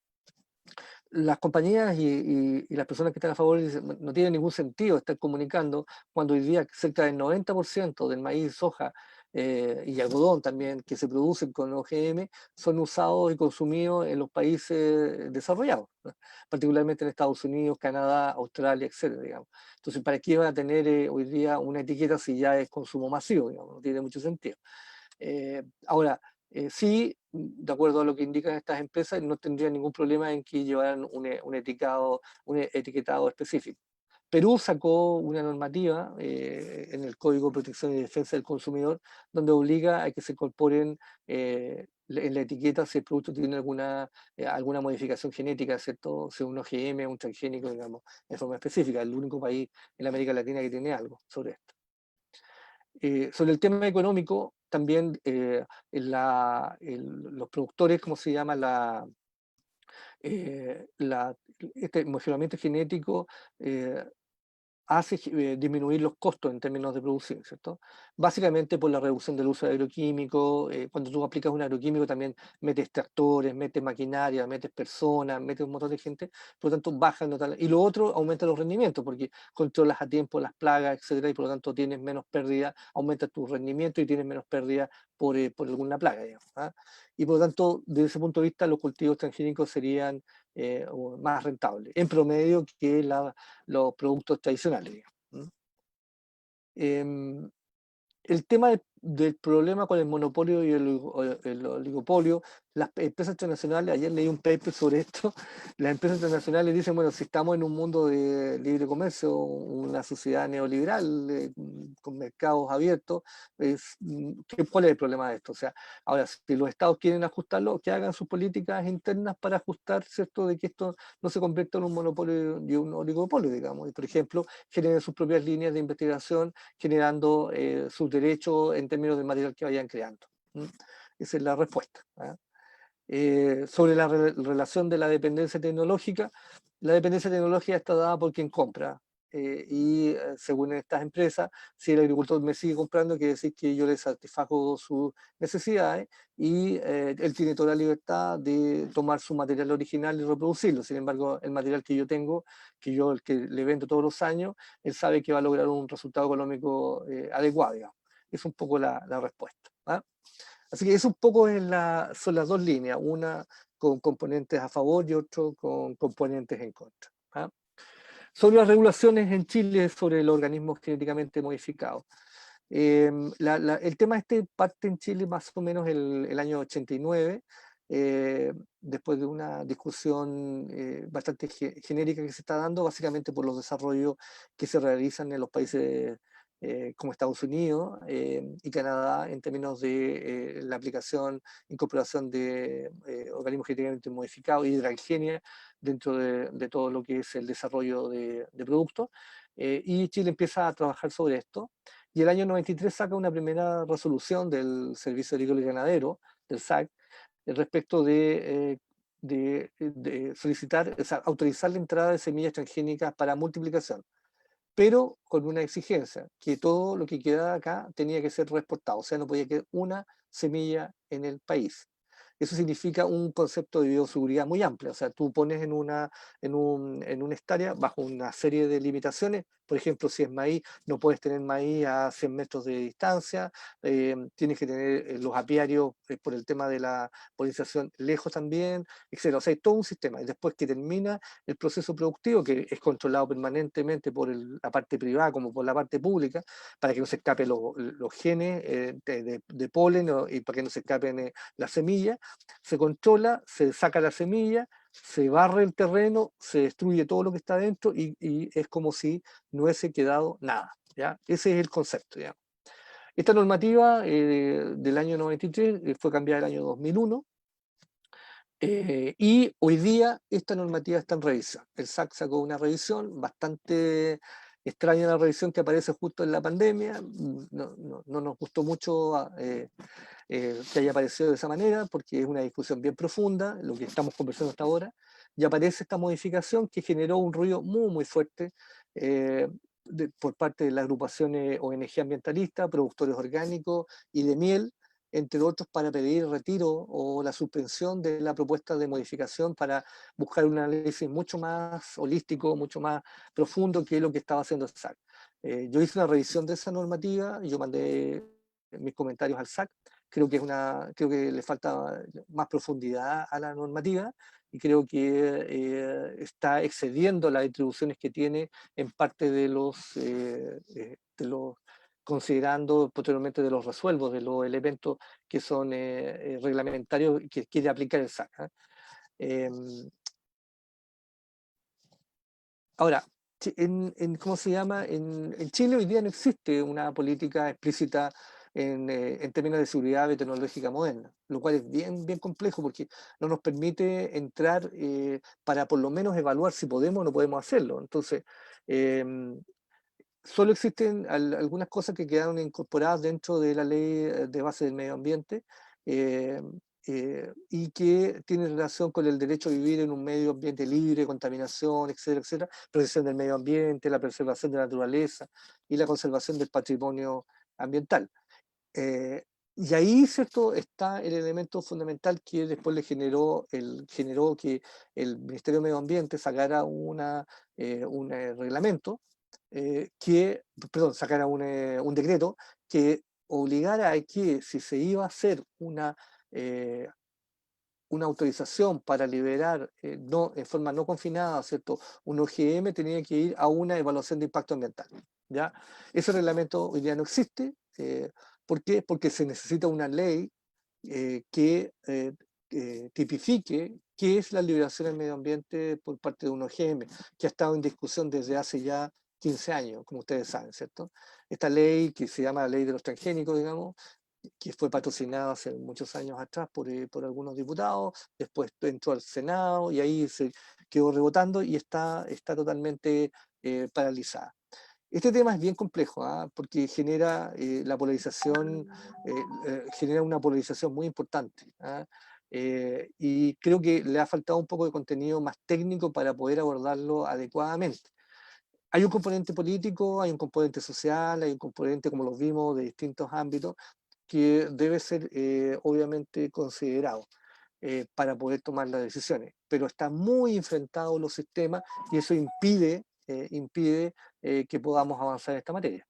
las compañías y las personas que están a favor dicen, no tiene ningún sentido estar comunicando cuando hoy día cerca del 90% del maíz, soja y algodón también que se producen con OGM son usados y consumidos en los países desarrollados, ¿no? Particularmente en Estados Unidos, Canadá, Australia, etcétera, digamos. Entonces, ¿para qué van a tener hoy día una etiqueta si ya es consumo masivo? Digamos, no tiene mucho sentido. Ahora, sí, de acuerdo a lo que indican estas empresas, no tendría ningún problema en que llevaran un etiquetado específico. Perú sacó una normativa en el Código de Protección y Defensa del Consumidor donde obliga a que se incorporen en la etiqueta si el producto tiene alguna modificación genética, ¿cierto? Si un OGM, un transgénico, digamos, en forma específica. Es el único país en América Latina que tiene algo sobre esto. Sobre el tema económico, también los productores, ¿cómo se llama? Este mejoramiento genético hace disminuir los costos en términos de producción, ¿cierto? Básicamente por la reducción del uso de agroquímicos. Cuando tú aplicas un agroquímico también metes tractores, metes maquinaria, metes personas, metes un montón de gente, por lo tanto baja notable. Y lo otro, aumenta los rendimientos porque controlas a tiempo las plagas, etcétera, y por lo tanto tienes menos pérdida, aumenta tu rendimiento y tienes menos pérdida por alguna plaga, digamos, ¿ah? Y por lo tanto, desde ese punto de vista, los cultivos transgénicos serían más rentables, en promedio, que los productos tradicionales, digamos. El tema del problema con el monopolio y el oligopolio. Las empresas internacionales, ayer leí un paper sobre esto, las empresas internacionales dicen, bueno, si estamos en un mundo de libre comercio, una sociedad neoliberal, con mercados abiertos, ¿cuál es el problema de esto? O sea, ahora, si los estados quieren ajustarlo, que hagan sus políticas internas para ajustar, ¿cierto?, de que esto no se convierta en un monopolio y un oligopolio, digamos. Y, por ejemplo, generen sus propias líneas de investigación, generando sus derechos en términos del material que vayan creando. ¿Mm? Esa es la respuesta. ¿Ah? Sobre la relación de la dependencia tecnológica está dada por quien compra. Según estas empresas, si el agricultor me sigue comprando, quiere decir que yo le satisfago sus necesidades y él tiene toda la libertad de tomar su material original y reproducirlo. Sin embargo, el material que yo tengo, el que le vendo todos los años, él sabe que va a lograr un resultado económico adecuado, digamos. Es un poco la respuesta. ¿Ah? Así que eso un poco son las dos líneas, una con componentes a favor y otro con componentes en contra. ¿Ah? Sobre las regulaciones en Chile sobre los organismos genéticamente modificados. El tema parte en Chile más o menos el año 89, después de una discusión bastante genérica que se está dando, básicamente por los desarrollos que se realizan en los países como Estados Unidos y Canadá en términos de la aplicación, incorporación de organismos genéticamente modificados y de transgenia dentro de todo lo que es el desarrollo de productos. Y Chile empieza a trabajar sobre esto. Y el año 93 saca una primera resolución del Servicio Agrícola y Ganadero, del SAC, respecto de solicitar, o sea, autorizar la entrada de semillas transgénicas para multiplicación, pero con una exigencia, que todo lo que quedaba acá tenía que ser reexportado, o sea, no podía quedar una semilla en el país. Eso significa un concepto de bioseguridad muy amplio, o sea, tú pones en una hectárea bajo una serie de limitaciones, por ejemplo, si es maíz, no puedes tener maíz a 100 metros de distancia, tienes que tener los apiarios por el tema de la polinización lejos también, etc. O sea, hay todo un sistema, y después que termina el proceso productivo, que es controlado permanentemente por la parte privada como por la parte pública, para que no se escapen los genes de polen y para que no se escapen las semillas, se controla, se saca la semilla, se barre el terreno, se destruye todo lo que está dentro y es como si no hubiese quedado nada. ¿Ya? Ese es el concepto. ¿Ya? Esta normativa del año 93 fue cambiada el año 2001. Y hoy día esta normativa está en revisión. El SAC sacó una revisión bastante extraña, la revisión que aparece justo en la pandemia. No nos gustó mucho que haya aparecido de esa manera, porque es una discusión bien profunda, lo que estamos conversando hasta ahora, y aparece esta modificación que generó un ruido muy, muy fuerte por parte de las agrupaciones ONG ambientalistas, productores orgánicos y de miel, entre otros, para pedir el retiro o la suspensión de la propuesta de modificación para buscar un análisis mucho más holístico, mucho más profundo que lo que estaba haciendo el SAC. Yo hice una revisión de esa normativa, yo mandé mis comentarios al SAC, creo que le falta más profundidad a la normativa y creo que está excediendo las atribuciones que tiene en parte de los considerando posteriormente de los resuelvos, de los elementos que son reglamentarios que quiere aplicar el SAC. ¿Eh? Ahora, ¿cómo se llama? En Chile hoy día no existe una política explícita en términos de seguridad biotecnológica moderna, lo cual es bien, bien complejo porque no nos permite entrar para por lo menos evaluar si podemos o no podemos hacerlo. Entonces, solo existen algunas cosas que quedaron incorporadas dentro de la ley de base del medio ambiente eh, y que tienen relación con el derecho a vivir en un medio ambiente libre, contaminación, etcétera, etcétera, protección del medio ambiente, la preservación de la naturaleza y la conservación del patrimonio ambiental. Eh, y ahí, ¿cierto?, está el elemento fundamental que después generó que el Ministerio de Medio Ambiente sacara un reglamento, sacara un decreto que obligara a que si se iba a hacer eh, una autorización para liberar no, en forma no confinada, ¿cierto?, un OGM tenía que ir a una evaluación de impacto ambiental. ¿Ya? Ese reglamento hoy día no existe. ¿Por qué? Porque se necesita una ley que tipifique qué es la liberación del medio ambiente por parte de un OGM, que ha estado en discusión desde hace ya 15 años, como ustedes saben, ¿cierto? Esta ley, que se llama la ley de los transgénicos, digamos, que fue patrocinada hace muchos años atrás por algunos diputados, después entró al Senado y ahí se quedó rebotando y está totalmente paralizada. Este tema es bien complejo, ¿ah? Porque genera la polarización, genera una polarización muy importante, ¿ah? Y creo que le ha faltado un poco de contenido más técnico para poder abordarlo adecuadamente. Hay un componente político, hay un componente social, hay un componente, como los vimos, de distintos ámbitos, que debe ser obviamente considerado para poder tomar las decisiones. Pero están muy enfrentados los sistemas y eso impide que podamos avanzar en esta materia.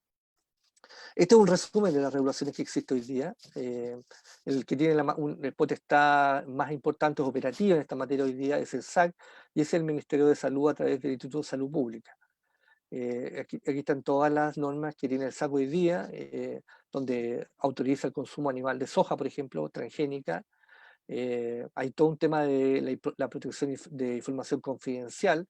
Este es un resumen de las regulaciones que existe hoy día. El que tiene la potestad más importante operativa en esta materia hoy día es el SAC y es el Ministerio de Salud a través del Instituto de Salud Pública. Aquí están todas las normas que tiene el SAC hoy día, donde autoriza el consumo animal de soja, por ejemplo, transgénica. Hay todo un tema de la protección de información confidencial,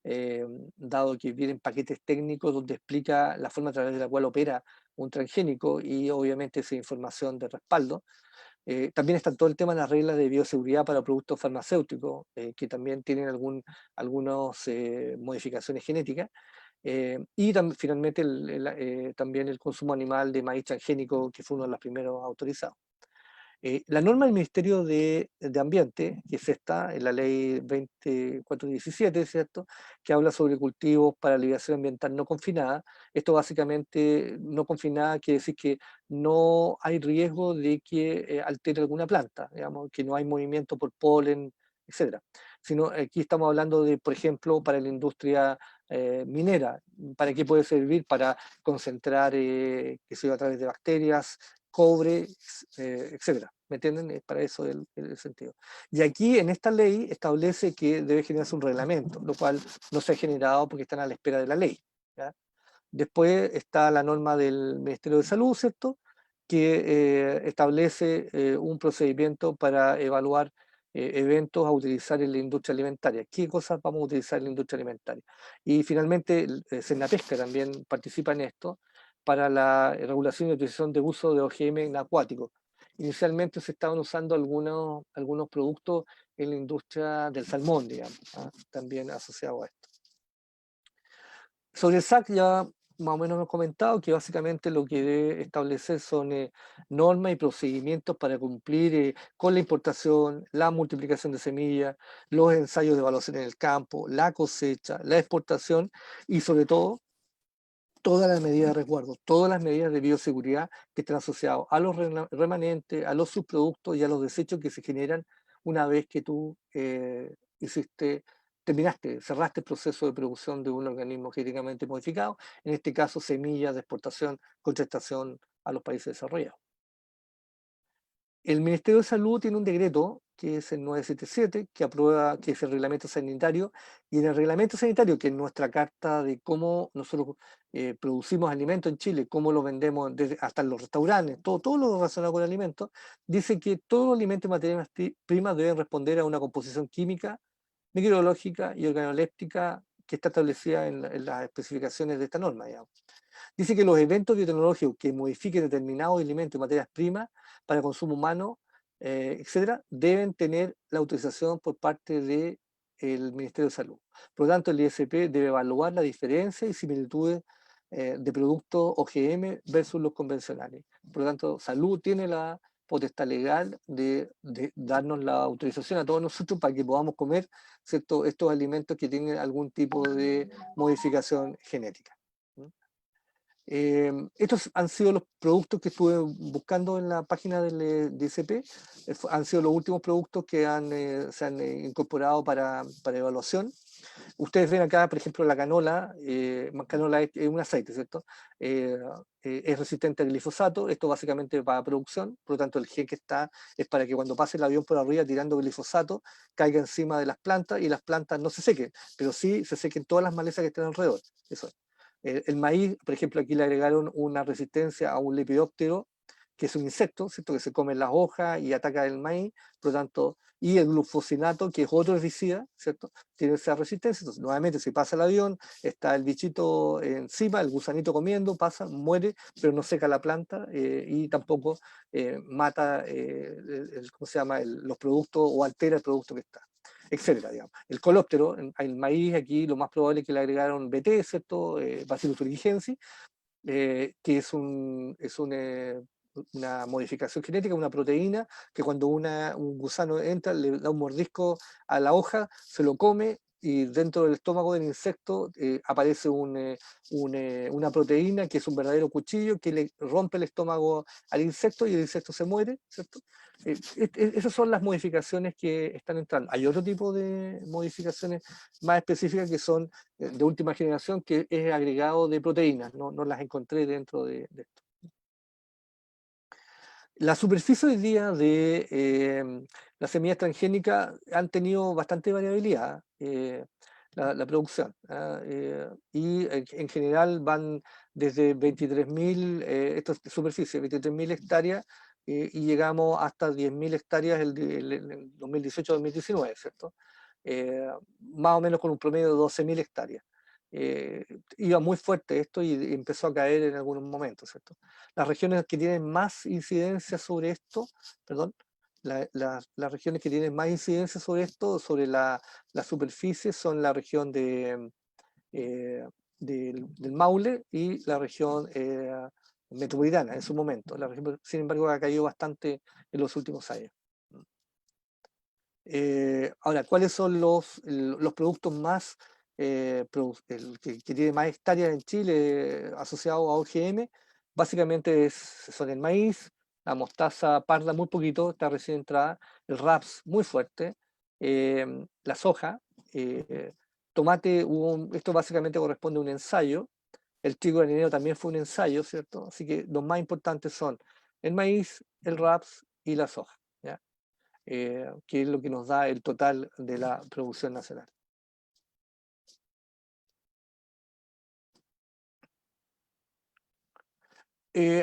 eh, dado que vienen paquetes técnicos donde explica la forma a través de la cual opera un transgénico y obviamente esa información de respaldo. También está todo el tema de las reglas de bioseguridad para productos farmacéuticos, que también tienen algunas modificaciones genéticas. Y finalmente también el consumo animal de maíz transgénico, que fue uno de los primeros autorizados. La norma del Ministerio de Ambiente, que es esta, en la ley 2417, ¿cierto?, que habla sobre cultivos para liberación ambiental no confinada. Esto básicamente, no confinada quiere decir que no hay riesgo de que altere alguna planta, digamos, que no hay movimiento por polen, etcétera. Sino aquí estamos hablando de, por ejemplo, para la industria minera. ¿Para qué puede servir? Para concentrar, que se a través de bacterias, cobre, etcétera. ¿Me entienden? Es para eso el sentido. Y aquí en esta ley establece que debe generarse un reglamento, lo cual no se ha generado porque están a la espera de la ley, ¿ya? Después está la norma del Ministerio de Salud, ¿cierto?, que establece un procedimiento para evaluar eventos a utilizar en la industria alimentaria. ¿Qué cosas vamos a utilizar en la industria alimentaria? Y finalmente, Senapesca también participa en esto para la regulación y utilización de uso de OGM en acuáticos. Inicialmente se estaban usando algunos productos en la industria del salmón, digamos, ¿ah? También asociado a esto. Sobre el SAC ya más o menos hemos comentado que básicamente lo que debe establecer son normas y procedimientos para cumplir con la importación, la multiplicación de semillas, los ensayos de evaluación en el campo, la cosecha, la exportación y sobre todo todas las medidas de resguardo, todas las medidas de bioseguridad que están asociadas a los remanentes, a los subproductos y a los desechos que se generan una vez que tú cerraste el proceso de producción de un organismo genéticamente modificado, en este caso semillas de exportación, contratación a los países desarrollados. El Ministerio de Salud tiene un decreto, que es el 977, que aprueba, que es el reglamento sanitario, y en el reglamento sanitario, que es nuestra carta de cómo nosotros producimos alimentos en Chile, cómo lo vendemos hasta en los restaurantes, todo lo relacionado con alimentos, dice que todos los alimentos y materias primas deben responder a una composición química, microbiológica y organoléptica que está establecida en las especificaciones de esta norma, digamos. Dice que los eventos biotecnológicos que modifiquen determinados elementos y materias primas para consumo humano, etcétera, deben tener la autorización por parte del Ministerio de Salud. Por lo tanto, el ISP debe evaluar la diferencia y similitudes de productos OGM versus los convencionales. Por lo tanto, Salud tiene la potestad legal de darnos la autorización a todos nosotros para que podamos comer, ¿cierto?, estos alimentos que tienen algún tipo de modificación genética. Estos han sido los productos que estuve buscando en la página del DCP. Han sido los últimos productos que se han incorporado para evaluación. Ustedes ven acá, por ejemplo, la canola. Canola es un aceite, ¿cierto? Es resistente al glifosato. Esto básicamente para producción. Por lo tanto, el gen que está es para que cuando pase el avión por arriba tirando glifosato, caiga encima de las plantas y las plantas no se sequen, pero sí se sequen todas las malezas que estén alrededor. Eso es. El maíz, por ejemplo, aquí le agregaron una resistencia a un lepidóptero que es un insecto, ¿cierto? Que se come las hojas y ataca el maíz, por lo tanto, y el glufosinato, que es otro herbicida, ¿cierto? Tiene esa resistencia, entonces nuevamente si pasa el avión, está el bichito encima, el gusanito comiendo, pasa, muere, pero no seca la planta y tampoco mata, ¿cómo se llama?, los productos o altera el producto que está, etcétera, digamos. El colóptero, el maíz aquí lo más probable es que le agregaron BT, ¿cierto? Bacillus thuringiensis, que una modificación genética, una proteína, que cuando un gusano entra, le da un mordisco a la hoja, se lo come y dentro del estómago del insecto aparece una proteína que es un verdadero cuchillo que le rompe el estómago al insecto y el insecto se muere, ¿cierto? Esas son las modificaciones que están entrando. Hay otro tipo de modificaciones más específicas que son de última generación, que es agregado de proteínas, no las encontré dentro de esto. La superficie hoy día de las semillas transgénicas han tenido bastante variabilidad, la producción, y en general van desde 23.000, esto es superficie, 23.000 hectáreas, y llegamos hasta 10.000 hectáreas el 2018-2019, ¿cierto? Más o menos con un promedio de 12.000 hectáreas. Iba muy fuerte esto y empezó a caer en algunos momentos, ¿cierto? Las regiones que tienen más incidencia sobre esto, perdón, las regiones que tienen más incidencia sobre esto, sobre la superficie, son la región eh, del Maule y la región metropolitana en su momento. La región, sin embargo, ha caído bastante en los últimos años. Ahora, ¿cuáles son los productos más que tiene más hectáreas en Chile asociados a OGM? Básicamente son el maíz, la mostaza parda muy poquito, está recién entrada, el raps muy fuerte, la soja, tomate, esto básicamente corresponde a un ensayo, el trigo harinero también fue un ensayo, ¿cierto? Así que los más importantes son el maíz, el raps y la soja, ¿ya? Que es lo que nos da el total de la producción nacional.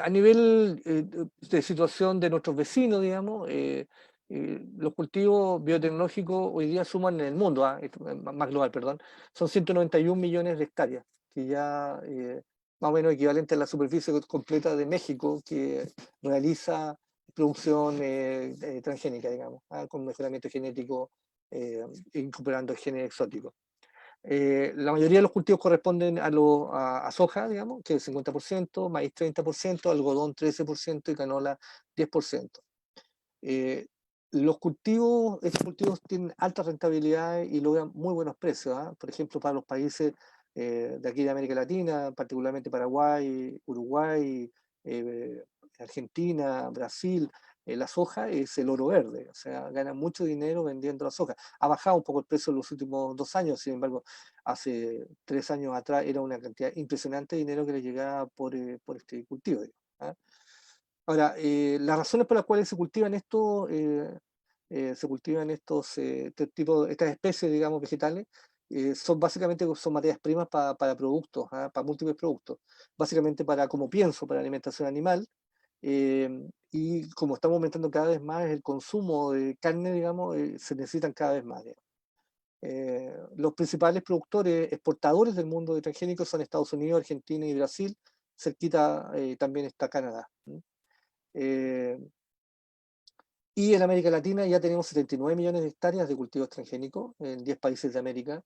A nivel de situación de nuestros vecinos, digamos, los cultivos biotecnológicos hoy día suman en el mundo, esto es más global, perdón, son 191 millones de hectáreas, que ya más o menos equivalente a la superficie completa de México, que realiza producción transgénica, digamos, con mejoramiento genético, incorporando genes exóticos. La mayoría de los cultivos corresponden a soja, digamos, que es el 50%, maíz 30%, algodón 13% y canola 10%. Estos cultivos tienen alta rentabilidad y logran muy buenos precios, por ejemplo, para los países de aquí de América Latina, particularmente Paraguay, Uruguay, Argentina, Brasil. La soja es el oro verde, o sea, ganan mucho dinero vendiendo la soja. Ha bajado un poco el precio en los últimos 2 años, sin embargo, hace 3 años atrás era una cantidad impresionante de dinero que le llegaba por este cultivo. ¿Ah? Ahora, las razones por las cuales se cultivan estas especies, digamos, vegetales, son básicamente son materias primas para productos, para múltiples productos. Básicamente como pienso, para alimentación animal, y como estamos aumentando cada vez más el consumo de carne, digamos, se necesitan cada vez más. Los principales productores exportadores del mundo de transgénicos son Estados Unidos, Argentina y Brasil. Cerquita también está Canadá. Eh, y en América Latina ya tenemos 79 millones de hectáreas de cultivos transgénicos en 10 países de América.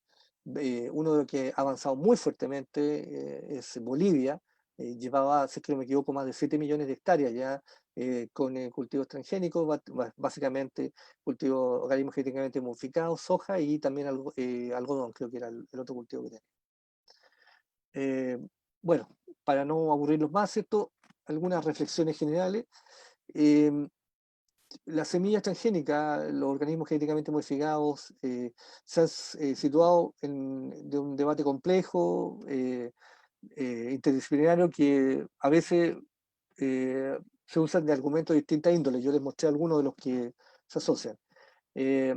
Uno de los que ha avanzado muy fuertemente es Bolivia. Llevaba, si es que no me equivoco, más de 7 millones de hectáreas ya con cultivos transgénicos, básicamente cultivos organismos genéticamente modificados, soja y también algodón, creo que era el otro cultivo que tenía. Bueno, para no aburrirlos más, algunas reflexiones generales. Las semillas transgénicas, los organismos genéticamente modificados, se han situado de un debate complejo, interdisciplinario, que a veces se usan de argumentos de distintas índoles. Yo les mostré algunos de los que se asocian. Eh,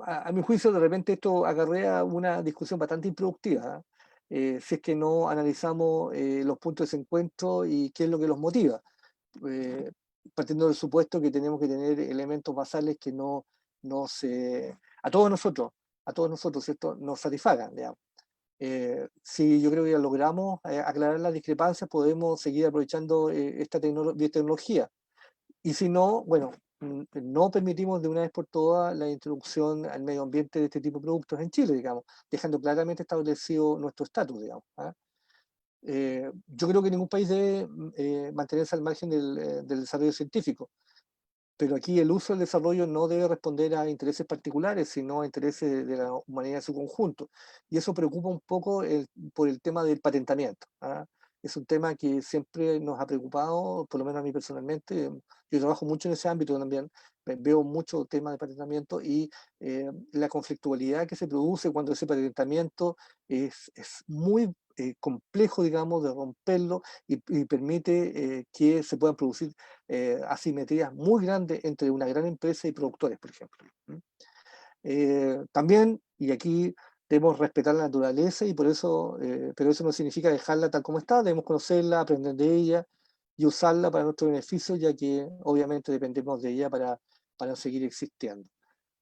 a mi juicio, de repente esto acarrea una discusión bastante improductiva, si es que no analizamos los puntos de desencuentro y qué es lo que los motiva. partiendo del supuesto que tenemos que tener elementos basales que no se, a todos nosotros, ¿cierto?, nos satisfagan, digamos. Si yo creo que logramos aclarar las discrepancias, podemos seguir aprovechando esta biotecnología. Y si no, bueno, no permitimos de una vez por todas la introducción al medio ambiente de este tipo de productos en Chile, digamos, dejando claramente establecido nuestro estatus, digamos. Yo creo que ningún país debe mantenerse al margen del desarrollo científico, pero aquí el uso del desarrollo no debe responder a intereses particulares, sino a intereses de la humanidad en su conjunto. Y eso preocupa un poco por el tema del patentamiento. Es un tema que siempre nos ha preocupado, por lo menos a mí personalmente. Yo trabajo mucho en ese ámbito también, veo mucho tema de patentamiento y la conflictualidad que se produce cuando ese patentamiento es muy complejo, digamos, de romperlo y permite que se puedan producir asimetrías muy grandes entre una gran empresa y productores, por ejemplo. También, y aquí debemos respetar la naturaleza, y por eso, pero eso no significa dejarla tal como está, debemos conocerla, aprender de ella y usarla para nuestro beneficio, ya que obviamente dependemos de ella para seguir existiendo.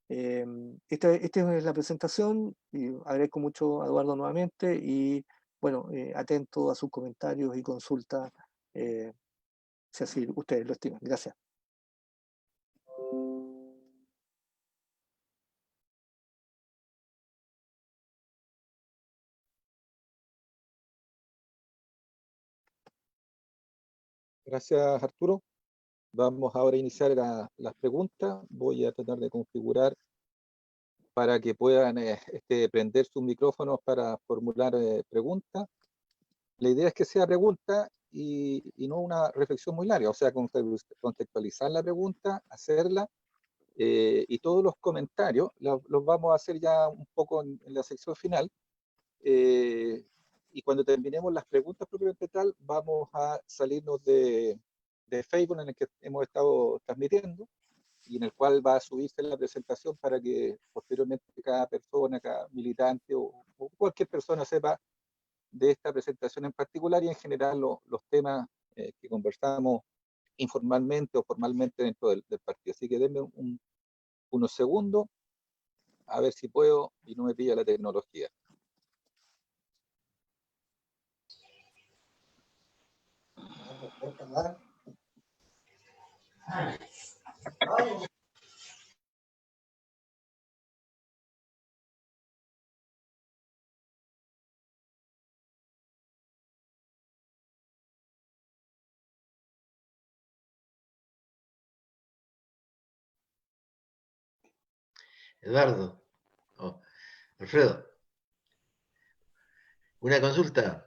Esta es la presentación, y agradezco mucho a Eduardo nuevamente, y bueno, atento a sus comentarios y consultas, si así ustedes lo estiman. Gracias. Gracias, Arturo. Vamos ahora a iniciar las preguntas. Voy a tratar de configurar para que puedan prender sus micrófonos para formular preguntas. La idea es que sea pregunta y no una reflexión muy larga, o sea, contextualizar la pregunta, hacerla, y todos los comentarios los vamos a hacer ya un poco en la sección final. Y cuando terminemos las preguntas propiamente tal, vamos a salirnos de Facebook, en el que hemos estado transmitiendo y en el cual va a subirse la presentación para que posteriormente cada persona, cada militante o cualquier persona sepa de esta presentación en particular y en general los temas que conversamos informalmente o formalmente dentro del partido. Así que denme unos segundos a ver si puedo y no me pilla la tecnología. Eduardo, oh, Alfredo, una consulta.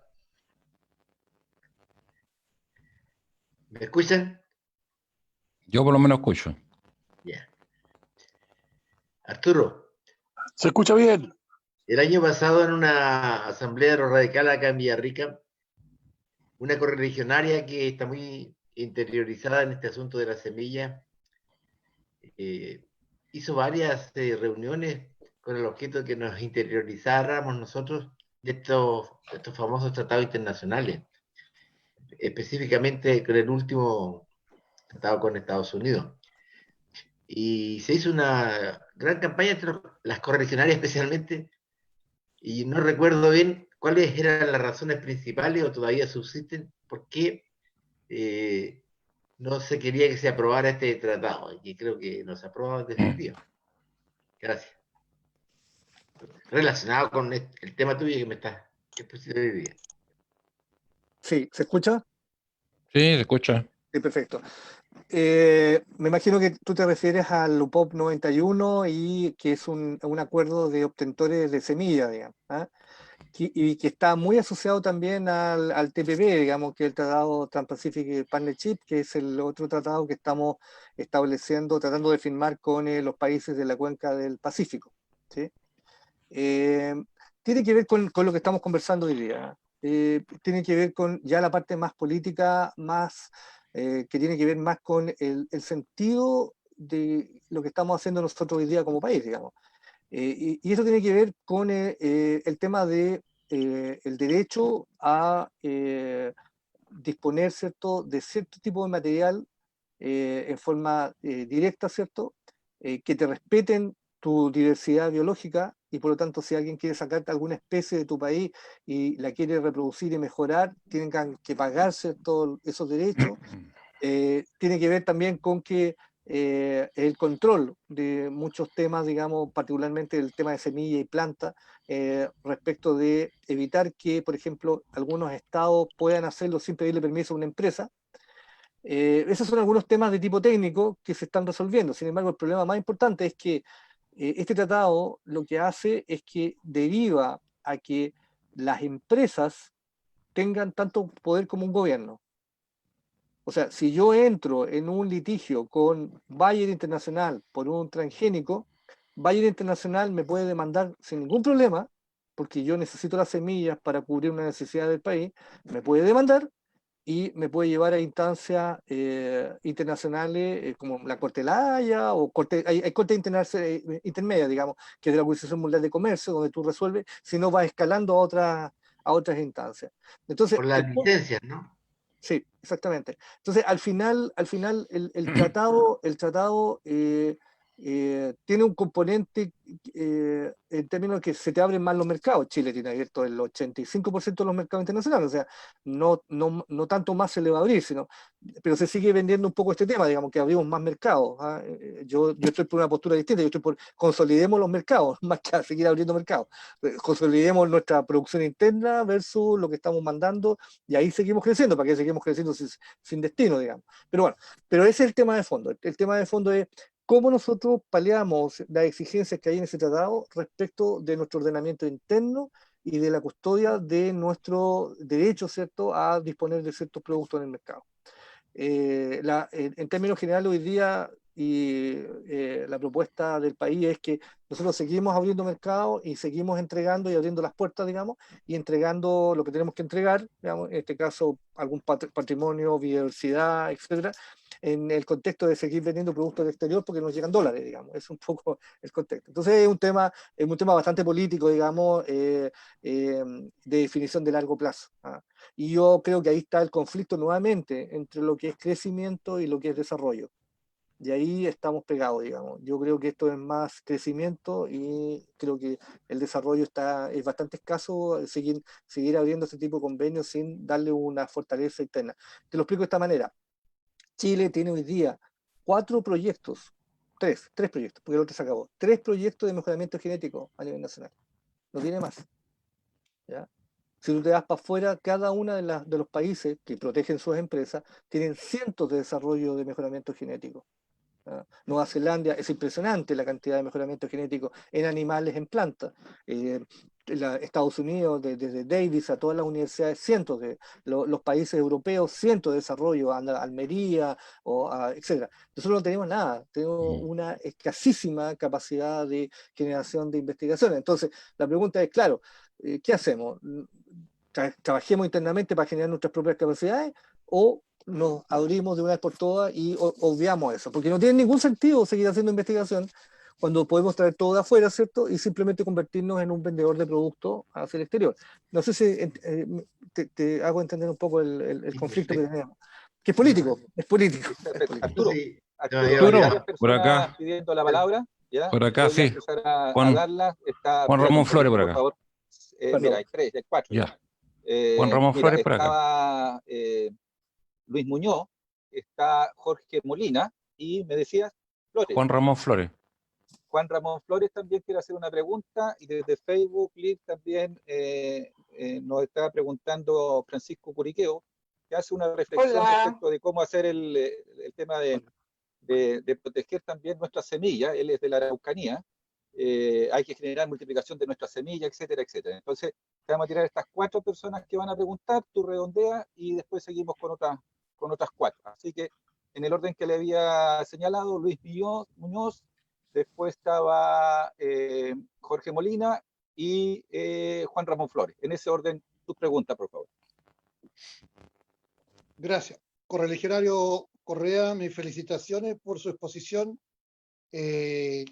¿Me escuchan? Yo por lo menos escucho. Ya. Arturo, ¿Se escucha bien? el año pasado en una asamblea de los radicales acá en Villarrica, una correligionaria que está muy interiorizada en este asunto de la semilla, hizo varias reuniones con el objeto de que nos interiorizáramos nosotros de estos famosos tratados internacionales, específicamente con el último tratado con Estados Unidos. Y se hizo una gran campaña entre las correligionarias especialmente, y no recuerdo bien cuáles eran las razones principales o todavía subsisten por qué no se quería que se aprobara este tratado, y creo que no se aprobó en definitiva. Gracias. Relacionado con el tema tuyo que me estás exponiendo hoy día. Sí, ¿se escucha? Sí, se escucha. Sí, perfecto. Me imagino que tú te refieres al UPOP 91 y que es un acuerdo de obtentores de semillas, digamos, y que está muy asociado también al TPP, digamos, que es el Tratado Trans-Pacific Partnership, que es el otro tratado que estamos estableciendo, tratando de firmar con los países de la cuenca del Pacífico, ¿sí? Tiene que ver con lo que estamos conversando hoy día. Tiene que ver con ya la parte más política, más que tiene que ver más con el sentido de lo que estamos haciendo nosotros hoy día como país, digamos. Y eso tiene que ver con el tema de el derecho disponer, ¿cierto?, de cierto tipo de material en forma directa, ¿cierto?, que te respeten tu diversidad biológica y por lo tanto si alguien quiere sacarte alguna especie de tu país y la quiere reproducir y mejorar, tengan que pagar, ¿cierto?, esos derechos. Tiene que ver también con que el control de muchos temas, digamos, particularmente el tema de semilla y planta, respecto de evitar que, por ejemplo, algunos estados puedan hacerlo sin pedirle permiso a una empresa. Esos son algunos temas de tipo técnico que se están resolviendo. Sin embargo, el problema más importante es que este tratado lo que hace es que deriva a que las empresas tengan tanto poder como un gobierno. O sea, si yo entro en un litigio con Bayer Internacional por un transgénico, Bayer Internacional me puede demandar sin ningún problema, porque yo necesito las semillas para cubrir una necesidad del país, me puede demandar y me puede llevar a instancias internacionales como la Corte de la Haya o hay cortes intermedias, digamos, que es de la Organización Mundial de Comercio, donde tú resuelves, si no vas escalando a otras instancias. Entonces, Por las licencias, ¿no? sí, exactamente. Entonces, al final el tratado tiene un componente en términos de que se te abren más los mercados. Chile tiene abierto el 85% de los mercados internacionales, o sea, no tanto más se le va a abrir, pero se sigue vendiendo un poco este tema, digamos, que abrimos más mercados. ¿Ah? Yo estoy por una postura distinta, yo estoy por consolidemos los mercados, más que seguir abriendo mercados. Consolidemos nuestra producción interna versus lo que estamos mandando y ahí seguimos creciendo, para que seguimos creciendo sin destino, digamos. Pero bueno, pero ese es el tema de fondo. El tema de fondo es cómo nosotros paliamos las exigencias que hay en ese tratado respecto de nuestro ordenamiento interno y de la custodia de nuestro derecho, ¿cierto?, a disponer de ciertos productos en el mercado. En términos generales, hoy día la propuesta del país es que nosotros seguimos abriendo mercados y seguimos entregando y abriendo las puertas, digamos, y entregando lo que tenemos que entregar, digamos, en este caso algún patrimonio, biodiversidad, etcétera, en el contexto de seguir vendiendo productos del exterior porque nos llegan dólares, digamos, es un poco el contexto. Entonces es un tema bastante político, digamos, de definición de largo plazo. ¿Ah? Y yo creo que ahí está el conflicto nuevamente entre lo que es crecimiento y lo que es desarrollo. Y ahí estamos pegados, digamos. Yo creo que esto es más crecimiento y creo que el desarrollo es bastante escaso, seguir abriendo este tipo de convenios sin darle una fortaleza interna. Te lo explico de esta manera. Chile tiene hoy día 4 proyectos, tres proyectos, porque el otro se acabó, 3 proyectos de mejoramiento genético a nivel nacional. No tiene más. ¿Ya? Si tú te vas para afuera, cada uno de los países que protegen sus empresas tienen cientos de desarrollo de mejoramiento genético. ¿Ah? Nueva Zelanda es impresionante la cantidad de mejoramiento genético en animales, en plantas. Estados Unidos, desde Davis a todas las universidades, cientos de los países europeos, cientos de desarrollo, Almería, etc. Nosotros no tenemos nada, tenemos una escasísima capacidad de generación de investigación. Entonces, la pregunta es, claro, ¿qué hacemos? ¿Trabajemos internamente para generar nuestras propias capacidades o nos abrimos de una vez por todas y obviamos eso? Porque no tiene ningún sentido seguir haciendo investigación cuando podemos traer todo de afuera, ¿cierto? Y simplemente convertirnos en un vendedor de productos hacia el exterior. No sé si te hago entender un poco el conflicto que tenemos. Que es político, es político. Es político. Arturo, Arturo, hay varias por acá. personas pidiendo la palabra. ¿Ya? Por acá, Voy a sí. empezar a Juan- darla. Está Juan Ramón Flores por acá. favor. Perdón. Mira, hay 3, hay 4. Ya. Juan Ramón Mira, Flores por acá. estaba Luis Muñoz, está Jorge Molina y me decías Flores. Juan Ramón Flores. Juan Ramón Flores también quiere hacer una pregunta y desde Facebook Live también nos está preguntando Francisco Curiqueo, que hace una reflexión respecto de cómo hacer el tema de proteger también nuestras semillas. Él es de la Araucanía. Hay que generar multiplicación de nuestras semillas, etcétera, etcétera. Entonces, te vamos a tirar estas 4 personas que van a preguntar, tú redondeas y después seguimos con otras 4. Así que, en el orden que le había señalado, Luis Muñoz, después estaba Jorge Molina y Juan Ramón Flores. En ese orden, tus preguntas, por favor. Gracias. Correligionario Correa, mis felicitaciones por su exposición. Me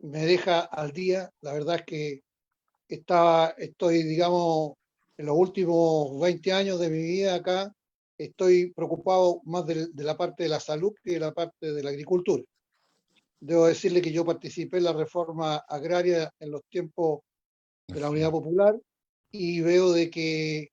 deja al día. La verdad es que estoy, digamos, en los últimos 20 años de mi vida acá, estoy preocupado más de la parte de la salud que de la parte de la agricultura. Debo decirle que yo participé en la reforma agraria en los tiempos de la Unidad Popular y veo de que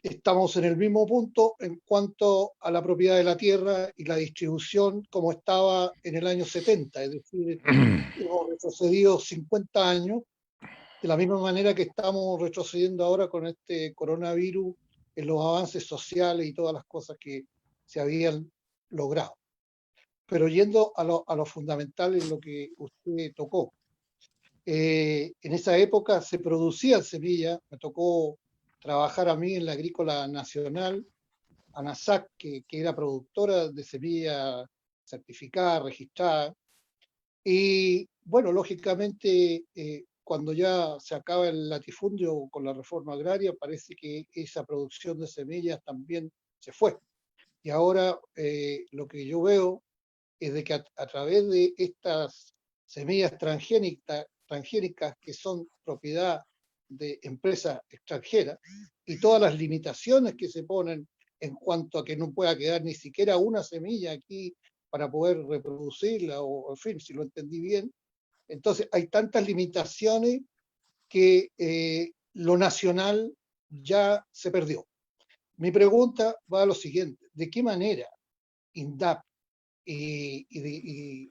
estamos en el mismo punto en cuanto a la propiedad de la tierra y la distribución como estaba en el año 70, es decir, hemos retrocedido 50 años, de la misma manera que estamos retrocediendo ahora con este coronavirus en los avances sociales y todas las cosas que se habían logrado. Pero yendo a lo fundamental en lo que usted tocó. En esa época se producían semillas, me tocó trabajar a mí en la Agrícola Nacional, ANASAC, que era productora de semillas certificadas, registradas, y bueno, lógicamente, cuando ya se acaba el latifundio con la reforma agraria, parece que esa producción de semillas también se fue. Y ahora lo que yo veo es de que a través de estas semillas transgénicas que son propiedad de empresas extranjeras y todas las limitaciones que se ponen en cuanto a que no pueda quedar ni siquiera una semilla aquí para poder reproducirla, o en fin, si lo entendí bien. Entonces hay tantas limitaciones que lo nacional ya se perdió. Mi pregunta va a lo siguiente: ¿de qué manera INDAP y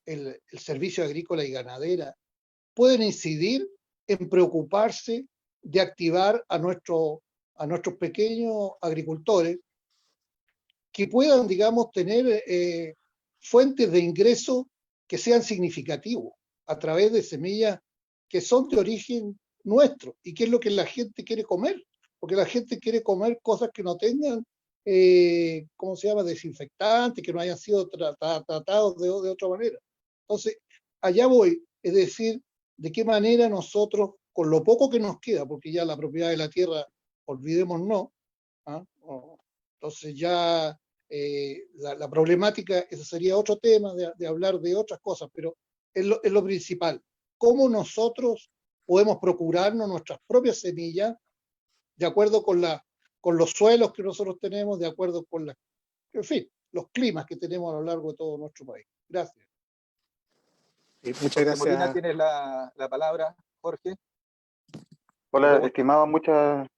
el Servicio Agrícola y Ganadera pueden incidir en preocuparse de activar a nuestros pequeños agricultores que puedan, digamos, tener fuentes de ingreso que sean significativos a través de semillas que son de origen nuestro y que es lo que la gente quiere comer, porque la gente quiere comer cosas que no tengan, ¿cómo se llama?, desinfectantes, que no hayan sido tratados de otra manera. Entonces, allá voy, es decir, de qué manera nosotros, con lo poco que nos queda, porque ya la propiedad de la tierra, olvidémonos, ¿ah? Entonces ya la problemática, ese sería otro tema de hablar de otras cosas, pero es lo principal. ¿Cómo nosotros podemos procurarnos nuestras propias semillas de acuerdo con los suelos que nosotros tenemos, de acuerdo con en fin, los climas que tenemos a lo largo de todo nuestro país? Gracias. Muchas Jorge gracias. Molina, tienes la palabra, Jorge. Hola, estimado,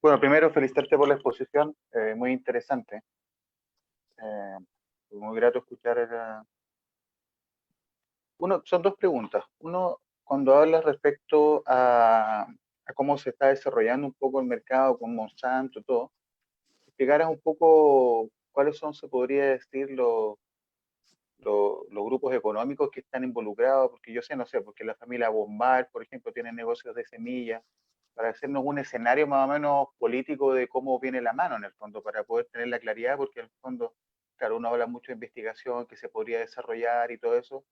bueno, primero felicitarte por la exposición, muy interesante. Muy grato escuchar. Son dos preguntas. Uno, cuando hablas respecto a cómo se está desarrollando un poco el mercado con Monsanto y todo, explicaras un poco cuáles son, se podría decir, los grupos económicos que están involucrados, porque yo sé, no sé, porque la familia Bombard, por ejemplo, tiene negocios de semillas, para hacernos un escenario más o menos político de cómo viene la mano en el fondo, para poder tener la claridad, porque en el fondo, claro, uno habla mucho de investigación que se podría desarrollar y todo eso,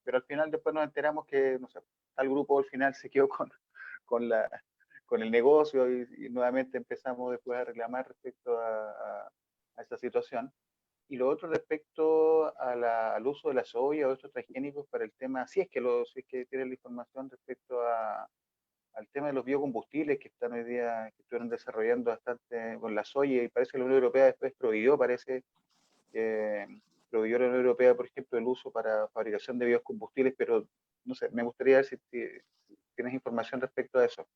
pero al final después nos enteramos que, no sé, tal grupo al final se quedó con el negocio y nuevamente empezamos después a reclamar respecto a esa situación. Y lo otro respecto al uso de la soya o estos transgénicos para el tema, si es que tienen la información respecto al tema de los biocombustibles que están hoy día, que estuvieron desarrollando bastante con la soya, y parece que la Unión Europea después prohibió, prohibió la Unión Europea, por ejemplo, el uso para fabricación de biocombustibles, pero no sé, me gustaría ver si tienes información respecto a eso,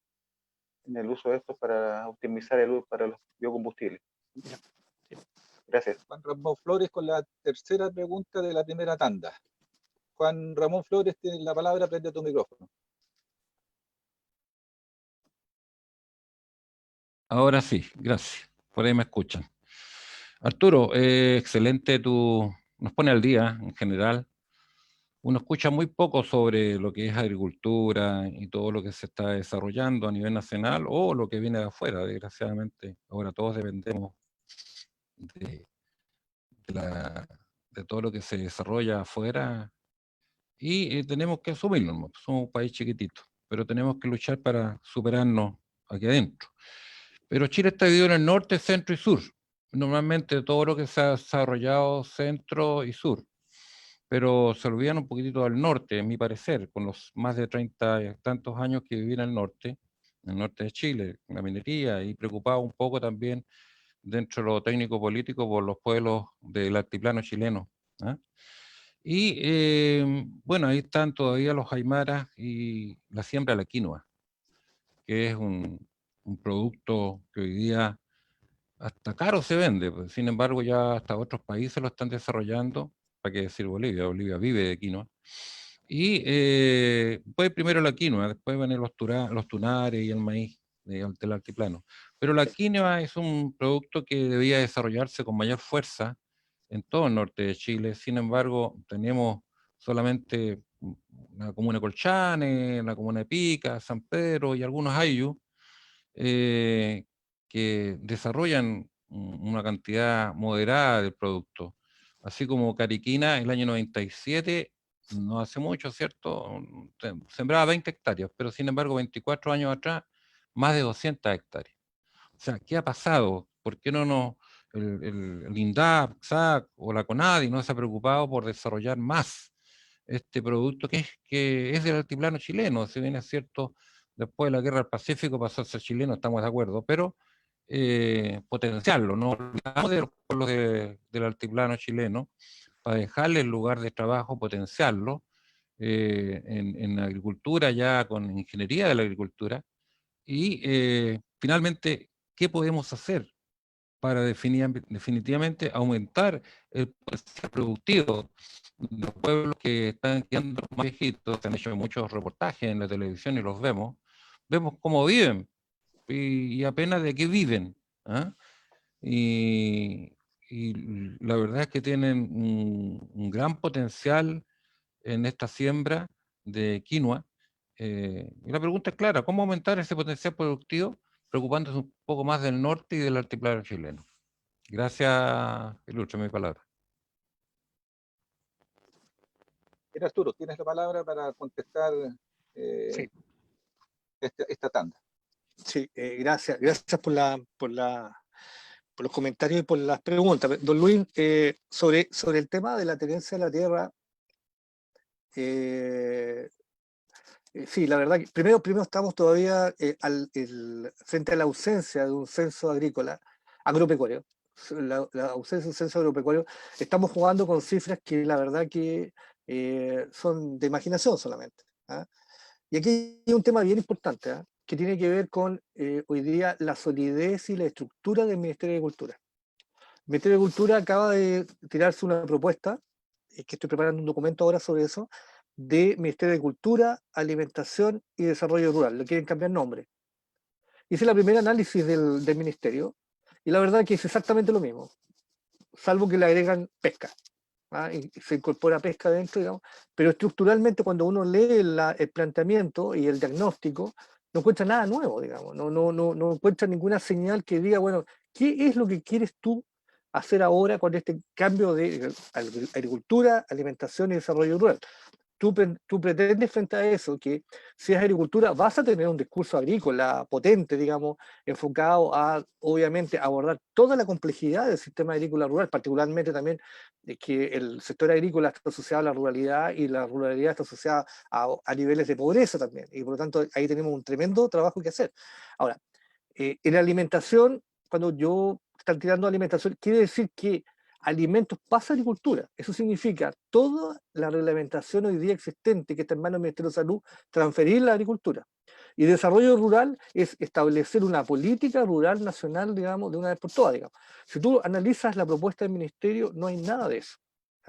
en el uso de estos para optimizar el uso para los biocombustibles. Gracias. Juan Ramón Flores con la tercera pregunta de la primera tanda. Juan Ramón Flores, tienes la palabra, prende tu micrófono. Ahora sí, gracias. Por ahí me escuchan. Arturo, excelente nos pone al día en general. Uno escucha muy poco sobre lo que es agricultura y todo lo que se está desarrollando a nivel nacional o lo que viene de afuera, desgraciadamente. Ahora todos dependemos de todo lo que se desarrolla afuera y tenemos que asumirlo. Somos un país chiquitito, pero tenemos que luchar para superarnos aquí adentro. Pero Chile está dividido en el norte, centro y sur. Normalmente todo lo que se ha desarrollado centro y sur, pero se olvidan un poquitito del norte, en mi parecer, con los más de 30 y tantos años que viví en el norte de Chile, en la minería, y preocupado un poco también dentro de lo técnico-político por los pueblos del altiplano chileno. ¿Ah? Y bueno, ahí están todavía los aymaras y la siembra de la quinoa, que es un producto que hoy día hasta caro se vende, pues. Sin embargo, ya hasta otros países lo están desarrollando. ¿Para qué decir Bolivia? Bolivia vive de quinoa. Y pues primero la quinoa, después van los tunares y el maíz del altiplano. Pero la quinoa es un producto que debía desarrollarse con mayor fuerza en todo el norte de Chile. Sin embargo, tenemos solamente la comuna de Colchane, la comuna de Pica, San Pedro y algunos ayllus que desarrollan una cantidad moderada del producto. Así como Cariquina, el año 97, no hace mucho, ¿cierto? Sembraba 20 hectáreas, pero sin embargo, 24 años atrás, más de 200 hectáreas. O sea, ¿qué ha pasado? ¿Por qué no el INDAP, SAC o la CONADI no se ha preocupado por desarrollar más este producto que es del altiplano chileno? Si bien es cierto, después de la guerra del Pacífico pasó a ser chileno, estamos de acuerdo, pero potenciarlo, no olvidamos de los pueblos del altiplano chileno, para dejarle el lugar de trabajo, potenciarlo en agricultura, ya con ingeniería de la agricultura, y finalmente, ¿qué podemos hacer para definitivamente aumentar el potencial productivo de los pueblos que están quedando más viejitos? Se han hecho muchos reportajes en la televisión y los vemos cómo viven y apenas de qué viven. ¿Ah? Y la verdad es que tienen un gran potencial en esta siembra de quinoa. Y la pregunta es clara: ¿cómo aumentar ese potencial productivo preocupándose un poco más del norte y del altiplano chileno? Gracias, ilustre mi palabra. Mira, Arturo, tienes la palabra para contestar Sí, esta tanda. sí, gracias, gracias por los comentarios y por las preguntas. Don Luis, sobre el tema de la tenencia de la tierra, sí, la verdad que primero estamos todavía frente a la ausencia de un censo agrícola, agropecuario. La ausencia de un censo agropecuario, estamos jugando con cifras que la verdad que son de imaginación solamente. ¿Ah? Y aquí hay un tema bien importante, ¿ah? Que tiene que ver con hoy día la solidez y la estructura del Ministerio de Agricultura. El Ministerio de Agricultura acaba de tirarse una propuesta, que estoy preparando un documento ahora sobre eso, de Ministerio de Cultura, Alimentación y Desarrollo Rural. Le quieren cambiar nombre. Hice la primera análisis del ministerio y la verdad que es exactamente lo mismo, salvo que le agregan pesca. ¿Ah? Y se incorpora pesca dentro, digamos, pero estructuralmente cuando uno lee el planteamiento y el diagnóstico, no encuentra nada nuevo, digamos, no encuentra ninguna señal que diga, bueno, ¿qué es lo que quieres tú hacer ahora con este cambio de agricultura, alimentación y desarrollo rural? Tú pretendes frente a eso que si es agricultura vas a tener un discurso agrícola potente, digamos, enfocado a, obviamente, abordar toda la complejidad del sistema agrícola rural, particularmente también de que el sector agrícola está asociado a la ruralidad y la ruralidad está asociada a niveles de pobreza también, y por lo tanto ahí tenemos un tremendo trabajo que hacer. Ahora, en la alimentación, cuando yo están tirando alimentación, quiere decir que alimentos pasa a agricultura. Eso significa toda la reglamentación hoy día existente que está en manos del Ministerio de Salud, transferirla a la agricultura. Y desarrollo rural es establecer una política rural nacional, digamos, de una vez por todas, digamos. Si tú analizas la propuesta del ministerio, no hay nada de eso.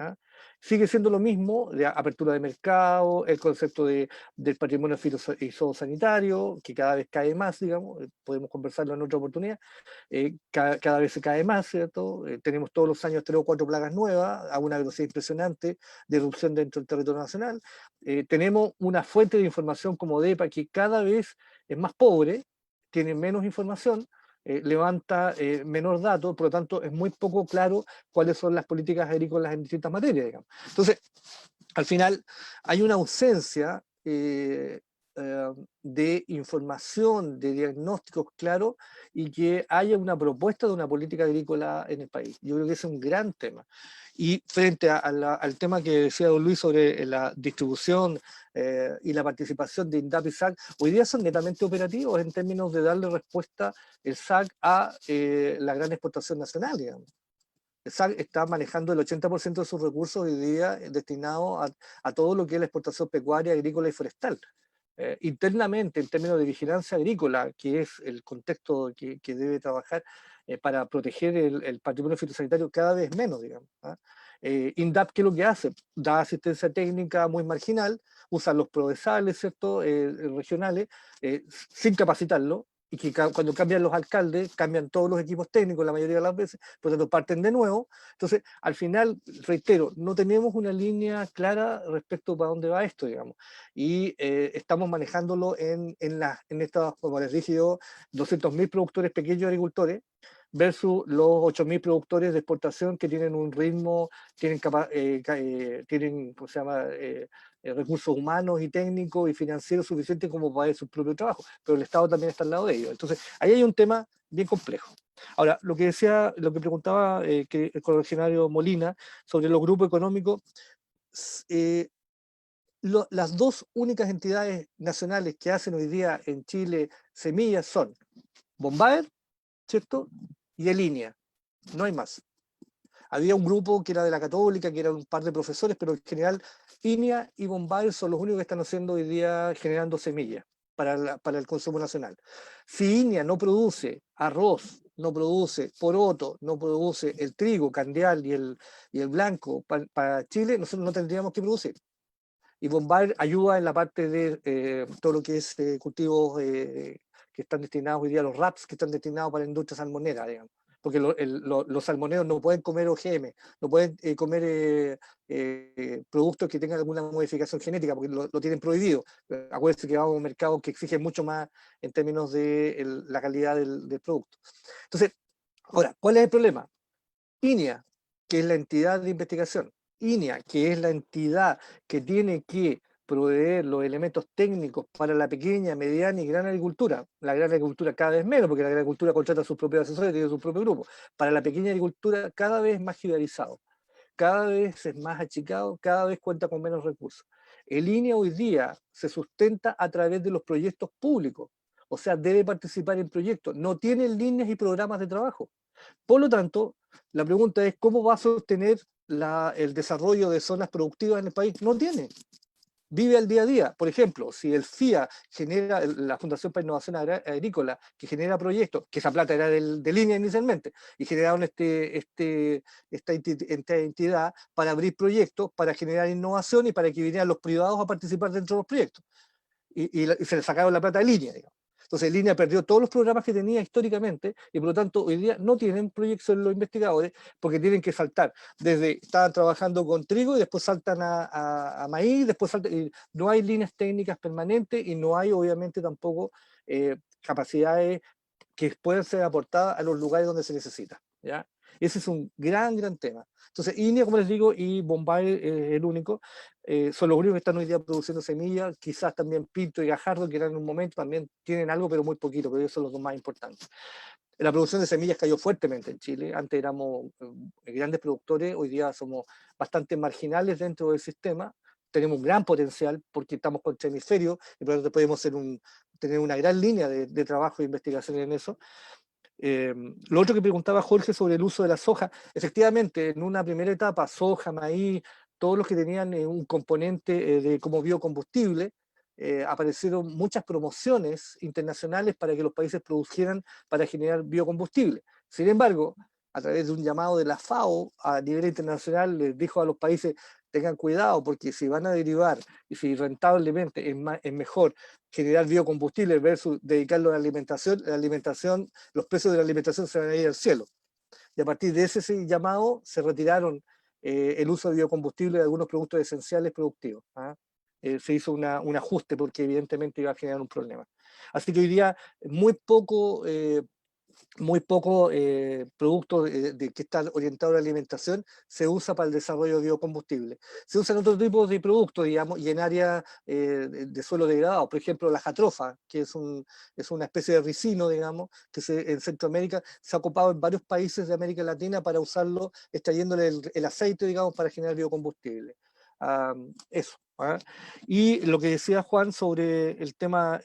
¿Ah? Sigue siendo lo mismo de apertura de mercado, el concepto del patrimonio fitosanitario, que cada vez cae más, digamos, podemos conversarlo en otra oportunidad, cada vez se cae más, ¿cierto? Tenemos todos los años 3 o 4 plagas nuevas, a una velocidad impresionante de erupción dentro del territorio nacional. Tenemos una fuente de información como DEPA que cada vez es más pobre, tiene menos información, levanta menor datos, por lo tanto es muy poco claro cuáles son las políticas agrícolas en distintas materias, digamos. Entonces, al final hay una ausencia de información, de diagnósticos claros y que haya una propuesta de una política agrícola en el país. Yo creo que ese es un gran tema. Y frente al tema que decía don Luis sobre la distribución y la participación de INDAP y SAC, hoy día son netamente operativos en términos de darle respuesta el SAC a la gran exportación nacional, digamos. El SAC está manejando el 80% de sus recursos hoy día destinados a todo lo que es la exportación pecuaria, agrícola y forestal. Internamente, en términos de vigilancia agrícola, que es el contexto que debe trabajar para proteger el patrimonio fitosanitario cada vez menos, digamos. INDAP, ¿qué es lo que hace? Da asistencia técnica muy marginal, usa los prodesales, ¿cierto? Regionales, sin capacitarlo, y que cuando cambian los alcaldes, cambian todos los equipos técnicos la mayoría de las veces, por lo tanto parten de nuevo. Entonces, al final, reitero, no tenemos una línea clara respecto para dónde va esto, digamos. Y estamos manejándolo en estas, como les dije yo, 200.000 productores pequeños agricultores, versus los 8.000 productores de exportación que tienen un ritmo, tienen, ¿cómo se llama?, recursos humanos y técnicos y financieros suficientes como para su propio trabajo, pero el Estado también está al lado de ellos. Entonces, ahí hay un tema bien complejo. Ahora, lo que preguntaba que el correligionario Molina sobre los grupos económicos, las dos únicas entidades nacionales que hacen hoy día en Chile semillas son Bombaer, ¿cierto?, y el INEA, no hay más. Había un grupo que era de la Católica, que eran un par de profesores, pero en general INEA y Bombaer son los únicos que están haciendo hoy día generando semillas para el consumo nacional. Si INEA no produce arroz, no produce poroto, no produce el trigo, candial y el blanco para Chile, nosotros no tendríamos que producir. Y Bombaer ayuda en la parte de todo lo que es cultivos que están destinados hoy día, los RAPs que están destinados para la industria salmonera, digamos. Porque los salmoneros no pueden comer OGM, no pueden comer productos que tengan alguna modificación genética, porque lo tienen prohibido. Acuérdense que vamos a un mercado que exige mucho más en términos de la calidad del producto. Entonces, ahora, ¿cuál es el problema? INEA, que es la entidad de investigación, INEA, que es la entidad que tiene que proveer los elementos técnicos para la pequeña, mediana y gran agricultura. La gran agricultura cada vez menos, porque la gran agricultura contrata a sus propios asesores, tiene su propio grupo. Para la pequeña agricultura cada vez más jerarquizado, cada vez es más achicado, cada vez cuenta con menos recursos. El INEA hoy día se sustenta a través de los proyectos públicos, o sea, debe participar en proyectos, no tiene líneas y programas de trabajo. Por lo tanto, la pregunta es, ¿cómo va a sostener el desarrollo de zonas productivas en el país? No tiene. Vive al día a día. Por ejemplo, si el FIA genera, la Fundación para Innovación Agrícola, que genera proyectos, que esa plata era de línea inicialmente, y generaron esta entidad para abrir proyectos, para generar innovación y para que vinieran los privados a participar dentro de los proyectos. Y se le sacaron la plata de línea, digamos. Entonces Línea perdió todos los programas que tenía históricamente y por lo tanto hoy día no tienen proyección los investigadores porque tienen que saltar. Estaban trabajando con trigo y después saltan a maíz, después saltan, y no hay líneas técnicas permanentes y no hay obviamente tampoco capacidades que puedan ser aportadas a los lugares donde se necesita, ¿ya? Ese es un gran tema. Entonces, INEA, como les digo, y Bombay es el único, son los únicos que están hoy día produciendo semillas, quizás también Pinto y Gajardo, que eran en un momento, también tienen algo, pero muy poquito, pero ellos son los dos más importantes. La producción de semillas cayó fuertemente en Chile, antes éramos grandes productores, hoy día somos bastante marginales dentro del sistema, tenemos un gran potencial porque estamos contra hemisferio y por lo tanto podemos tener una gran línea de trabajo e investigación en eso. Lo otro que preguntaba Jorge sobre el uso de la soja, efectivamente, en una primera etapa, soja, maíz, todos los que tenían un componente como biocombustible, aparecieron muchas promociones internacionales para que los países produjeran para generar biocombustible. Sin embargo, a través de un llamado de la FAO a nivel internacional, les dijo a los países, tengan cuidado porque si van a derivar y si rentablemente es mejor generar biocombustible versus dedicarlo a la alimentación, los precios de la alimentación se van a ir al cielo. Y a partir de ese llamado se retiraron el uso de biocombustible de algunos productos esenciales productivos. Se hizo un ajuste porque evidentemente iba a generar un problema. Así que hoy día muy poco muy poco producto que está orientado a la alimentación se usa para el desarrollo de biocombustibles. Se usan otros tipos de productos, digamos, y en áreas de suelo degradado. Por ejemplo, la jatrofa, que es una especie de ricino, digamos, que en Centroamérica se ha ocupado en varios países de América Latina para usarlo, extrayéndole el aceite, digamos, para generar biocombustible. Eso. Y lo que decía Juan sobre el tema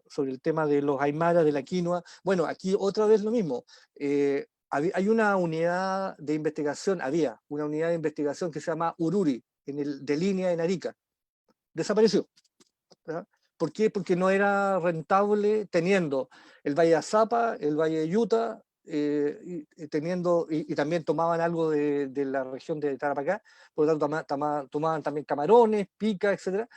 sobre el tema de los aymaras, de la quinoa. Bueno, aquí otra vez lo mismo. Hay una unidad de investigación, había una unidad de investigación que se llama Ururi, de línea en Arica. Desapareció. ¿Verdad? ¿Por qué? Porque no era rentable teniendo el Valle de Azapa, el Valle de Utah, y también tomaban algo de la región de Tarapacá, por lo tanto tomaban también camarones, pica, etc.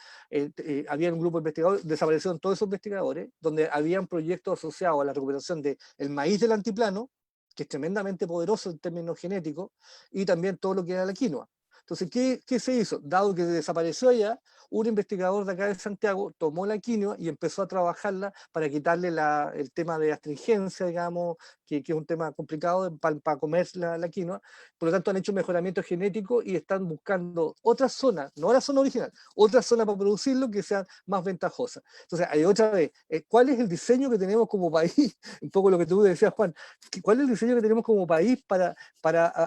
Había un grupo de investigadores, desaparecieron todos esos investigadores, donde habían proyectos asociados a la recuperación del maíz del antiplano, que es tremendamente poderoso en términos genéticos, y también todo lo que era la quinoa. Entonces, ¿qué se hizo? Dado que desapareció allá, un investigador de acá de Santiago tomó la quinoa y empezó a trabajarla para quitarle el tema de astringencia, digamos, que es un tema complicado para comer la quinoa. Por lo tanto, han hecho mejoramientos genéticos y están buscando otras zonas, no la zona original, otra zona para producirlo que sean más ventajosas. Entonces, hay otra vez, ¿cuál es el diseño que tenemos como país? Un poco lo que tú decías, Juan, ¿cuál es el diseño que tenemos como país para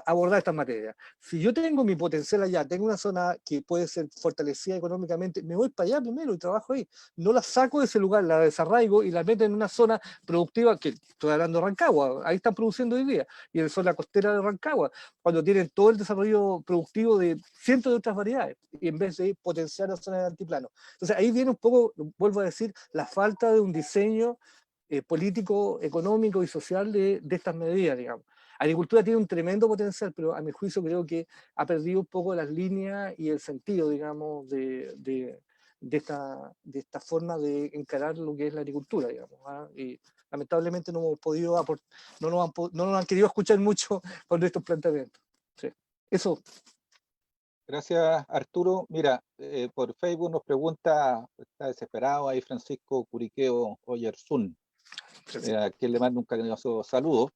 abordar estas materias? Si yo tengo mi potencial allá, tengo una zona que puede ser fortalecida económicamente, me voy para allá primero y trabajo ahí. No la saco de ese lugar, la desarraigo y la meto en una zona productiva, que estoy hablando de Rancagua, ahí están produciendo hoy día, y en la zona costera de Rancagua, cuando tienen todo el desarrollo productivo de cientos de otras variedades, y en vez de potenciar la zona de altiplano. Entonces ahí viene un poco, vuelvo a decir, la falta de un diseño político, económico y social de estas medidas, digamos. Agricultura tiene un tremendo potencial, pero a mi juicio creo que ha perdido un poco las líneas y el sentido, digamos, de esta forma de encarar lo que es la agricultura, digamos. Y lamentablemente no hemos podido no nos han querido escuchar mucho con estos planteamientos. Sí. Eso. Gracias, Arturo. Mira, por Facebook nos pregunta, está desesperado ahí Francisco Curiqueo Oyersun, a quien le mando un cariñoso saludo.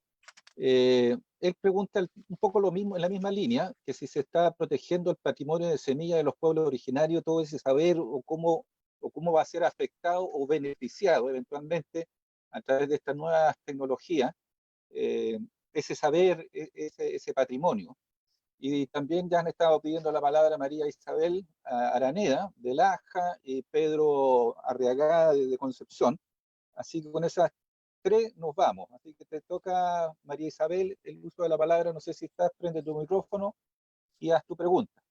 Él pregunta un poco lo mismo, en la misma línea, que si se está protegiendo el patrimonio de semilla de los pueblos originarios, todo ese saber, o cómo va a ser afectado o beneficiado eventualmente a través de estas nuevas tecnologías, ese saber, ese patrimonio. Y también ya han estado pidiendo la palabra María Isabel Araneda, de Laja, y Pedro Arriagada, de Concepción. Así que con esas tres nos vamos. Así que te toca, María Isabel, el uso de la palabra. No sé si estás, prende tu micrófono y haz tu pregunta.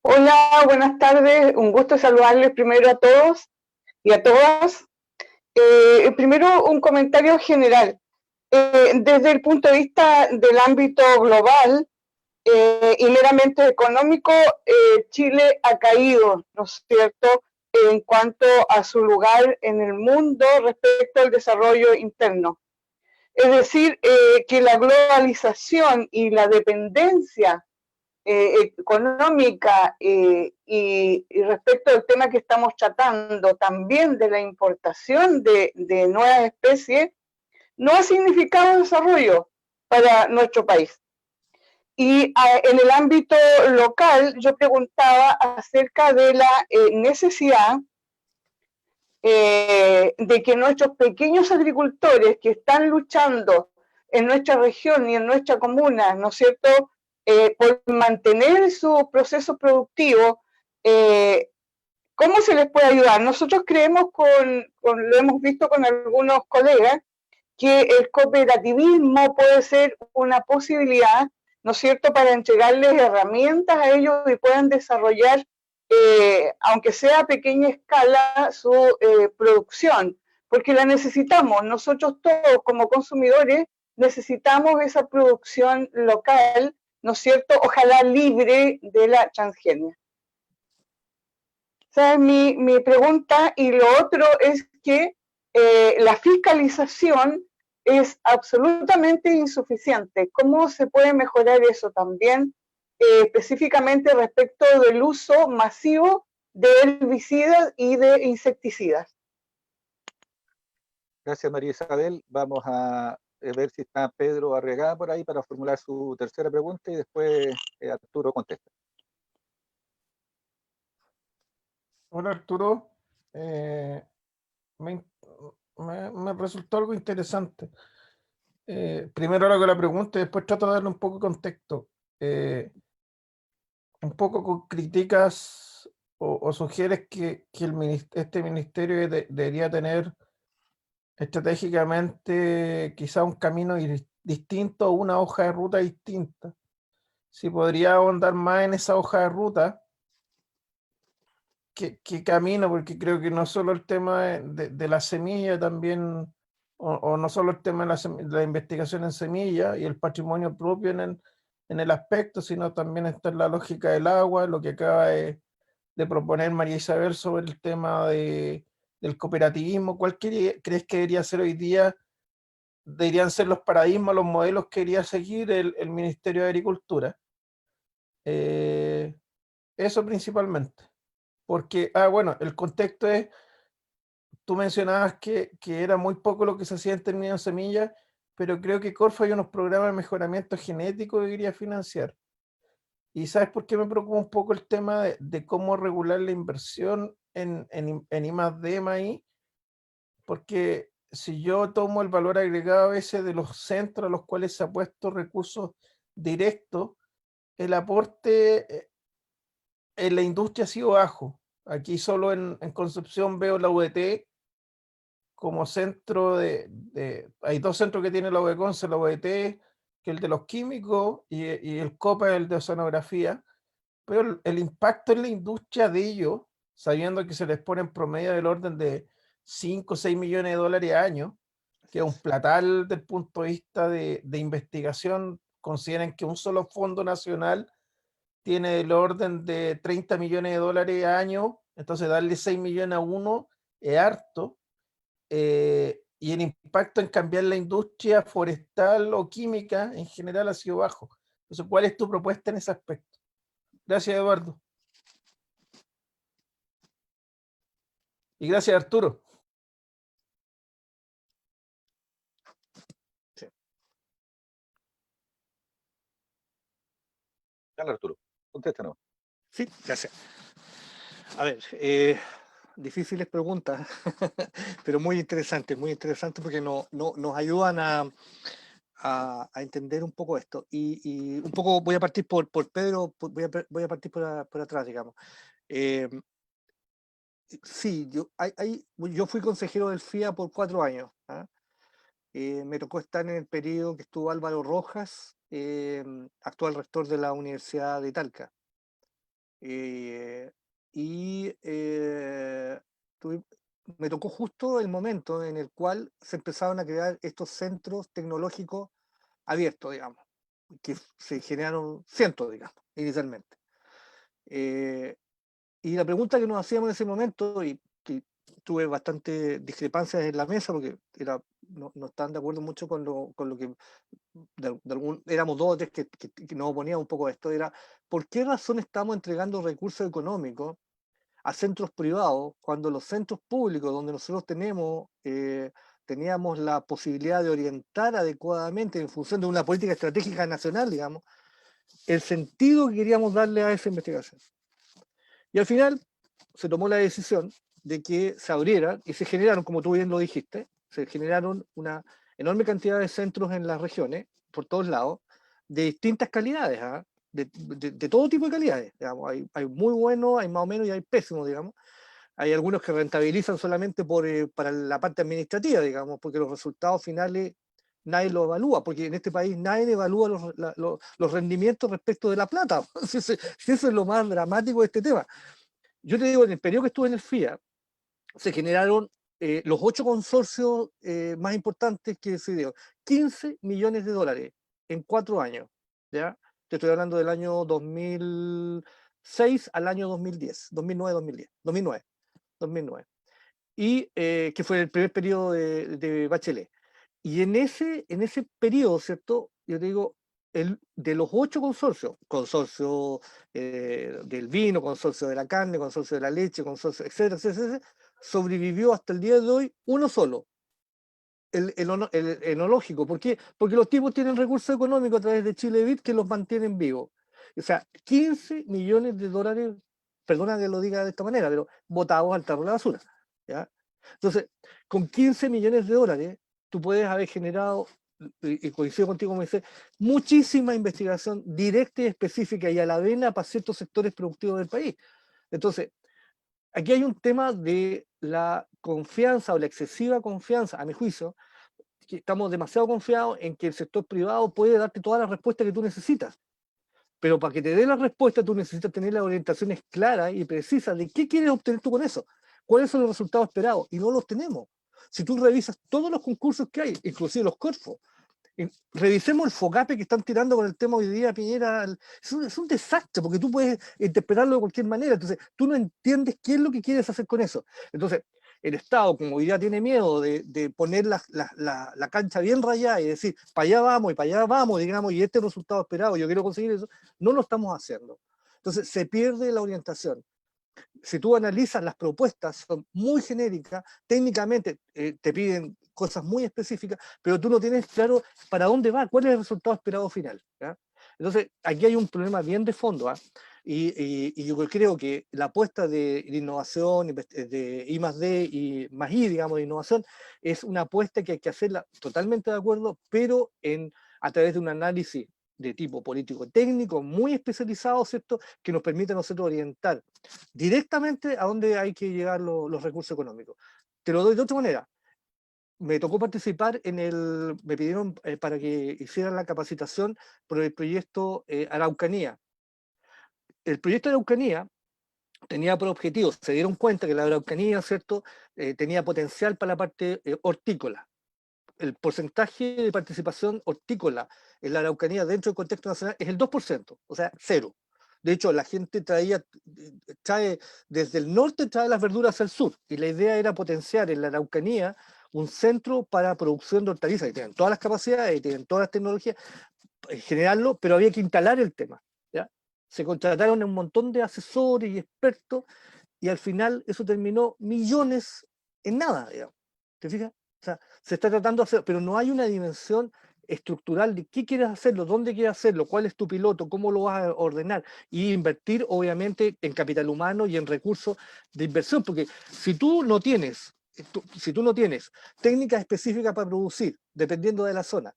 Hola, buenas tardes. Un gusto saludarles primero a todos y a todas. Primero, un comentario general. Desde el punto de vista del ámbito global y meramente económico, Chile ha caído, ¿no es cierto?, en cuanto a su lugar en el mundo respecto al desarrollo interno. Es decir, que la globalización y la dependencia económica y respecto al tema que estamos tratando, también de la importación de nuevas especies, no ha significado desarrollo para nuestro país. Y en el ámbito local, yo preguntaba acerca de la necesidad de que nuestros pequeños agricultores que están luchando en nuestra región y en nuestra comuna, ¿no es cierto?, por mantener su proceso productivo, ¿cómo se les puede ayudar? Nosotros creemos, lo hemos visto con algunos colegas, que el cooperativismo puede ser una posibilidad, ¿no es cierto?, para entregarles herramientas a ellos y puedan desarrollar, aunque sea a pequeña escala, su producción, porque la necesitamos. Nosotros todos como consumidores necesitamos esa producción local, ¿no es cierto?, ojalá libre de la transgenia. Esa es mi pregunta. Y lo otro es que la fiscalización es absolutamente insuficiente. ¿Cómo se puede mejorar eso también, específicamente respecto del uso masivo de herbicidas y de insecticidas? Gracias, María Isabel. Vamos a ver si está Pedro Arregada por ahí para formular su tercera pregunta y después Arturo contesta. Hola Arturo. Me, in- me resultó algo interesante. Primero hago la pregunta y después trato de darle un poco de contexto. Un poco criticas o sugieres que este ministerio debería tener estratégicamente quizá un camino distinto o una hoja de ruta distinta. Si podría ahondar más en esa hoja de ruta, ¿qué camino? Porque creo que no solo el tema de la semilla también, o no solo el tema de la investigación en semilla y el patrimonio propio en el aspecto, sino también está en la lógica del agua, lo que acaba de proponer María Isabel sobre el tema del cooperativismo. ¿Cuál crees que debería ser hoy día? Deberían ser los paradigmas, los modelos que debería seguir el Ministerio de Agricultura. Eso principalmente. Porque, bueno, el contexto es, tú mencionabas que era muy poco lo que se hacía en términos de semillas, pero creo que Corfo hay unos programas de mejoramiento genético que debería financiar. ¿Y sabes por qué me preocupa un poco el tema de cómo regular la inversión en I+D, maíz? Porque si yo tomo el valor agregado ese de los centros a los cuales se ha puesto recursos directos, el aporte en la industria ha sido bajo. Aquí solo en Concepción veo la UDT como centro hay dos centros que tiene la UDECONCE, la UDT, que es el de los químicos, y el COPA, el de oceanografía, pero el impacto en la industria de ellos, sabiendo que se les pone en promedio del orden de 5 o 6 millones de dólares al año, que es un platal del punto de vista de investigación, consideren que un solo fondo nacional tiene el orden de 30 millones de dólares al año, entonces darle 6 millones a uno es harto, y el impacto en cambiar la industria forestal o química en general ha sido bajo. Entonces, ¿cuál es tu propuesta en ese aspecto? Gracias, Eduardo. Y gracias, Arturo. Dale, Arturo, contéstanos. Sí, gracias. A ver, difíciles preguntas, pero muy interesantes porque nos ayudan a entender un poco esto. Y un poco voy a partir por Pedro, voy a partir por atrás, digamos. Sí, yo fui consejero del FIA por 4 años. ¿Ah? Me tocó estar en el periodo que estuvo Álvaro Rojas, actual rector de la Universidad de Talca. Y me tocó justo el momento en el cual se empezaron a crear estos centros tecnológicos abiertos, digamos, que se generaron cientos, digamos, inicialmente. Y la pregunta que nos hacíamos en ese momento, y tuve bastante discrepancias en la mesa porque no estaban de acuerdo mucho con lo que éramos dos o tres que nos oponíamos un poco a esto, era ¿por qué razón estamos entregando recursos económicos a centros privados cuando los centros públicos donde nosotros teníamos la posibilidad de orientar adecuadamente en función de una política estratégica nacional, digamos, el sentido que queríamos darle a esa investigación? Y al final se tomó la decisión de que se abrieran y se generaron, como tú bien lo dijiste, se generaron una enorme cantidad de centros en las regiones, por todos lados, de distintas calidades, ¿eh? de todo tipo de calidades. Digamos. Hay muy buenos, hay más o menos y hay pésimos, digamos. Hay algunos que rentabilizan solamente para la parte administrativa, digamos, porque los resultados finales nadie los evalúa, porque en este país nadie evalúa los rendimientos respecto de la plata. Si eso es lo más dramático de este tema. Yo te digo, en el periodo que estuve en el FIA, se generaron los 8 consorcios más importantes que se dio, 15 millones de dólares en 4 años. ¿Ya? Te estoy hablando del año 2006 al año 2010, 2009. Y que fue el primer periodo de Bachelet. Y en ese periodo, ¿cierto? Yo te digo, de los 8 consorcios, consorcio del vino, consorcio de la carne, consorcio de la leche, consorcio, etcétera, etcétera, sobrevivió hasta el día de hoy uno solo, el enológico. ¿Por qué? Porque los tipos tienen recursos económicos a través de Chilevit que los mantienen vivos. O sea, 15 millones de dólares, perdona que lo diga de esta manera, pero botados al tarro de la basura. ¿Ya? Entonces, con 15 millones de dólares, tú puedes haber generado, y coincido contigo, como dice, muchísima investigación directa y específica y a la vena para ciertos sectores productivos del país. Entonces, aquí hay un tema de la confianza o la excesiva confianza, a mi juicio, que estamos demasiado confiados en que el sector privado puede darte todas las respuestas que tú necesitas. Pero para que te dé la respuesta, tú necesitas tener las orientaciones claras y precisas de qué quieres obtener tú con eso, cuáles son los resultados esperados, y no los tenemos. Si tú revisas todos los concursos que hay, inclusive los Corfo, revisemos el focape que están tirando con el tema hoy día, Piñera, es un desastre, porque tú puedes interpretarlo de cualquier manera, entonces tú no entiendes qué es lo que quieres hacer con eso. Entonces, el Estado, como hoy día tiene miedo de poner la cancha bien rayada y decir, para allá vamos y para allá vamos, digamos, y este es el resultado esperado, yo quiero conseguir eso, no lo estamos haciendo. Entonces, se pierde la orientación. Si tú analizas las propuestas, son muy genéricas, técnicamente te piden cosas muy específicas, pero tú no tienes claro para dónde va, cuál es el resultado esperado final. ¿Ya? Entonces, aquí hay un problema bien de fondo, ¿eh? Y yo creo que la apuesta de innovación, de I+D y más I, digamos, de innovación, es una apuesta que hay que hacerla totalmente de acuerdo, pero a través de un análisis de tipo político técnico muy especializado, ¿cierto?, que nos permite a nosotros orientar directamente a dónde hay que llegar los recursos económicos. Te lo doy de otra manera. Me tocó participar me pidieron para que hicieran la capacitación por el proyecto Araucanía. El proyecto Araucanía tenía por objetivo, se dieron cuenta que la Araucanía, ¿cierto?, tenía potencial para la parte hortícola. El porcentaje de participación hortícola en la Araucanía dentro del contexto nacional es el 2%, o sea, cero. De hecho, la gente trae desde el norte, trae las verduras hacia el sur, y la idea era potenciar en la Araucanía un centro para producción de hortalizas, que tienen todas las capacidades, y tienen todas las tecnologías, generarlo, pero había que instalar el tema. ¿Ya? Se contrataron un montón de asesores y expertos, y al final eso terminó millones en nada, digamos. ¿Te fijas? O sea, se está tratando de hacer, pero no hay una dimensión estructural de qué quieres hacerlo, dónde quieres hacerlo, cuál es tu piloto, cómo lo vas a ordenar, y invertir obviamente en capital humano y en recursos de inversión, porque si tú no tienes técnicas específicas para producir, dependiendo de la zona,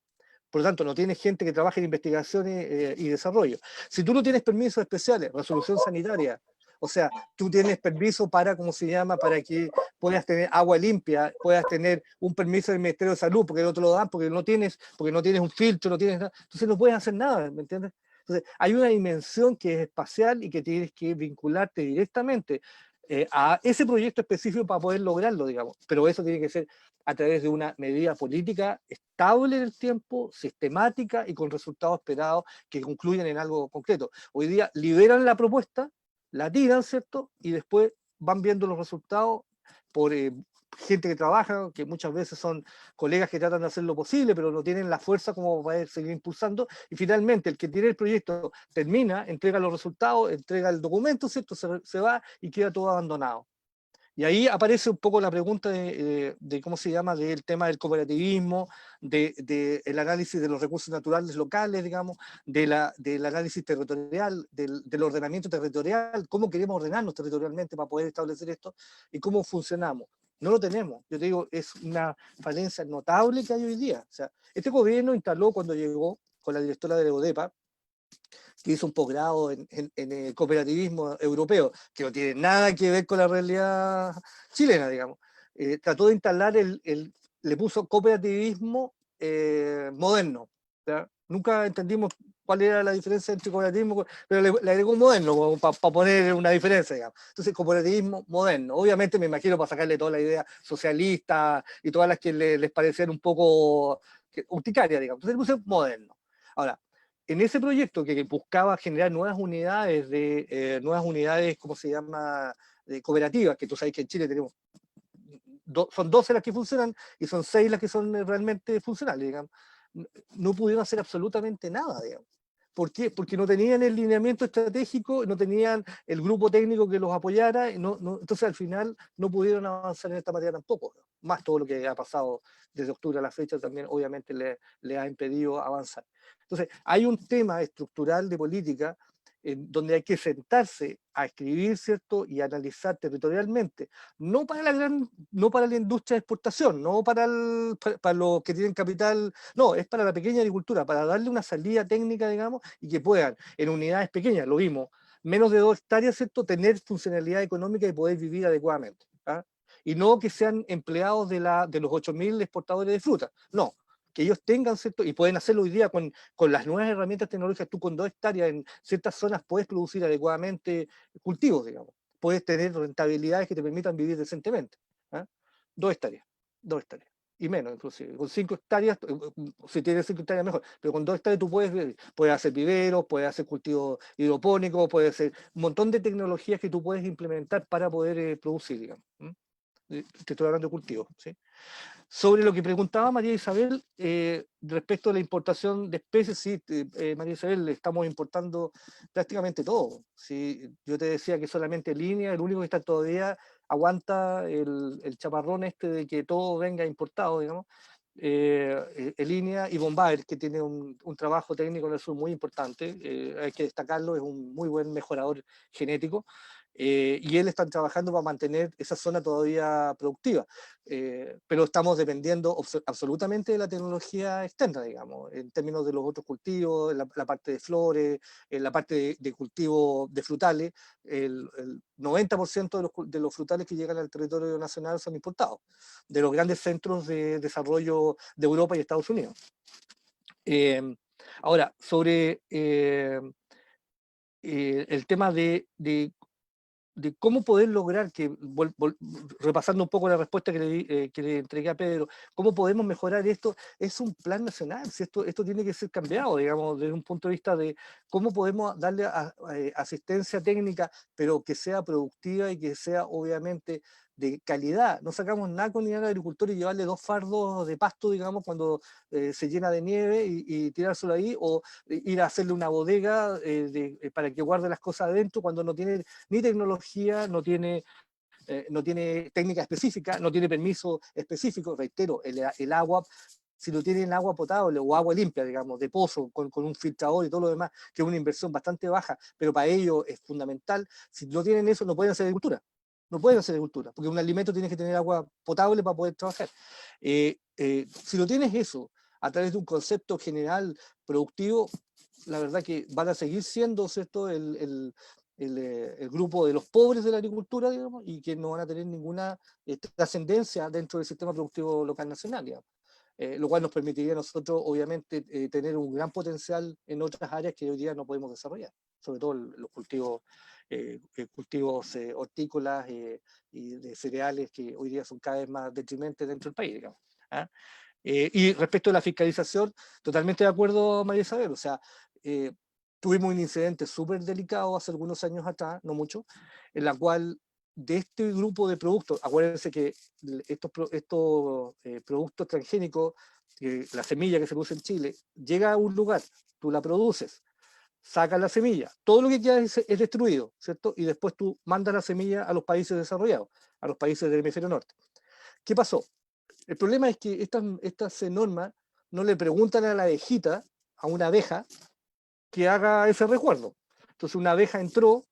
por lo tanto no tienes gente que trabaje en investigaciones y desarrollo, si tú no tienes permisos especiales, resolución sanitaria, o sea, tú tienes permiso para, ¿cómo se llama?, para que puedas tener agua limpia, puedas tener un permiso del Ministerio de Salud, porque no te lo dan, porque no tienes un filtro, no tienes nada, entonces no puedes hacer nada, ¿me entiendes? Entonces, hay una dimensión que es espacial y que tienes que vincularte directamente a ese proyecto específico para poder lograrlo, digamos, pero eso tiene que ser a través de una medida política estable en el tiempo, sistemática y con resultados esperados que concluyan en algo concreto. Hoy día liberan la propuesta, la tiran, ¿cierto? Y después van viendo los resultados por gente que trabaja, que muchas veces son colegas que tratan de hacer lo posible, pero no tienen la fuerza como para seguir impulsando, y finalmente el que tiene el proyecto termina, entrega los resultados, entrega el documento, ¿cierto? Se va y queda todo abandonado. Y ahí aparece un poco la pregunta de ¿cómo se llama?, del tema del cooperativismo, del análisis de los recursos naturales locales, digamos, del análisis territorial, del ordenamiento territorial, cómo queremos ordenarnos territorialmente para poder establecer esto y cómo funcionamos. No lo tenemos. Yo te digo, es una falencia notable que hay hoy día. O sea, este gobierno instaló cuando llegó con la directora de la EUDEPA, que hizo un posgrado en el cooperativismo europeo, que no tiene nada que ver con la realidad chilena, digamos. Trató de instalar le puso cooperativismo moderno. ¿Ya? Nunca entendimos cuál era la diferencia entre cooperativismo, pero le agregó moderno para poner una diferencia, digamos. Entonces, cooperativismo moderno. Obviamente me imagino para sacarle toda la idea socialista y todas las que les parecían un poco urticarias, digamos. Entonces le puse moderno. Ahora, en ese proyecto que buscaba generar nuevas unidades, ¿cómo se llama?, de cooperativas, que tú sabes que en Chile tenemos, son 12 las que funcionan y son 6 las que son realmente funcionales, digamos. No pudieron hacer absolutamente nada, digamos. ¿Por qué? Porque no tenían el lineamiento estratégico, no tenían el grupo técnico que los apoyara, entonces al final no pudieron avanzar en esta materia tampoco. Más todo lo que ha pasado desde octubre a la fecha también obviamente le ha impedido avanzar. Entonces hay un tema estructural de política donde hay que sentarse a escribir, ¿cierto? Y analizar territorialmente, no para la industria de exportación, no para los que tienen capital, no, es para la pequeña agricultura, para darle una salida técnica, digamos, y que puedan, en unidades pequeñas, lo vimos, menos de 2 hectáreas, ¿cierto? Tener funcionalidad económica y poder vivir adecuadamente. ¿Ah? Y no que sean empleados de los 8.000 exportadores de fruta, no, que ellos tengan, ¿cierto? Y pueden hacerlo hoy día con las nuevas herramientas tecnológicas. Tú con 2 hectáreas en ciertas zonas puedes producir adecuadamente cultivos, digamos. Puedes tener rentabilidades que te permitan vivir decentemente. ¿Ah? 2 hectáreas, 2 hectáreas. Y menos, inclusive. Con 5 hectáreas, si tienes 5 hectáreas mejor, pero con 2 hectáreas tú puedes hacer viveros, puedes hacer cultivo hidropónico, puedes hacer un montón de tecnologías que tú puedes implementar para poder producir, digamos. Te estoy hablando de cultivos, ¿sí? Sobre lo que preguntaba María Isabel, respecto a la importación de especies, sí, María Isabel, estamos importando prácticamente todo. ¿Sí? Yo te decía que solamente línea, el único que está todavía aguanta el chaparrón este de que todo venga importado, digamos, línea y Bombaer, que tiene un trabajo técnico en el sur muy importante, hay que destacarlo, es un muy buen mejorador genético. Y él están trabajando para mantener esa zona todavía productiva, pero estamos dependiendo absolutamente de la tecnología externa, digamos, en términos de los otros cultivos, la parte de flores, en la parte de cultivo de frutales, el 90% de los frutales que llegan al territorio nacional son importados, de los grandes centros de desarrollo de Europa y Estados Unidos. Ahora, sobre el tema de cómo poder lograr que, repasando un poco la respuesta que le entregué a Pedro, cómo podemos mejorar esto, es un plan nacional, si esto tiene que ser cambiado, digamos, desde un punto de vista de cómo podemos darle asistencia técnica, pero que sea productiva y que sea obviamente de calidad. No sacamos nada con ir al agricultor y llevarle 2 fardos de pasto, digamos, cuando se llena de nieve y tirárselo ahí, o ir a hacerle una bodega para que guarde las cosas adentro cuando no tiene ni tecnología, no tiene técnica específica, no tiene permiso específico. Reitero, el agua, si no tienen agua potable o agua limpia, digamos, de pozo, con un filtrador y todo lo demás, que es una inversión bastante baja, pero para ellos es fundamental, si no tienen eso no pueden hacer agricultura. No pueden hacer agricultura, porque un alimento tiene que tener agua potable para poder trabajar. Si no tienes eso, a través de un concepto general productivo, la verdad que van a seguir siendo, ¿cierto?, el grupo de los pobres de la agricultura, digamos, y que no van a tener ninguna trascendencia dentro del sistema productivo local nacional, digamos. Lo cual nos permitiría a nosotros, obviamente, tener un gran potencial en otras áreas que hoy día no podemos desarrollar, sobre todo los cultivos hortícolas y de cereales, que hoy día son cada vez más detrimentes dentro del país, digamos. ¿Ah? Y respecto a la fiscalización, totalmente de acuerdo, María Isabel, o sea, tuvimos un incidente súper delicado hace algunos años atrás, no mucho, en la cual de este grupo de productos, acuérdense que estos productos transgénicos, la semilla que se produce en Chile, llega a un lugar, tú la produces, sacas la semilla, todo lo que queda es destruido, ¿cierto? Y después tú mandas la semilla a los países desarrollados, a los países del hemisferio norte. ¿Qué pasó? El problema es que estas normas no le preguntan a la abejita, a una abeja, que haga ese resguardo. Entonces una abeja entró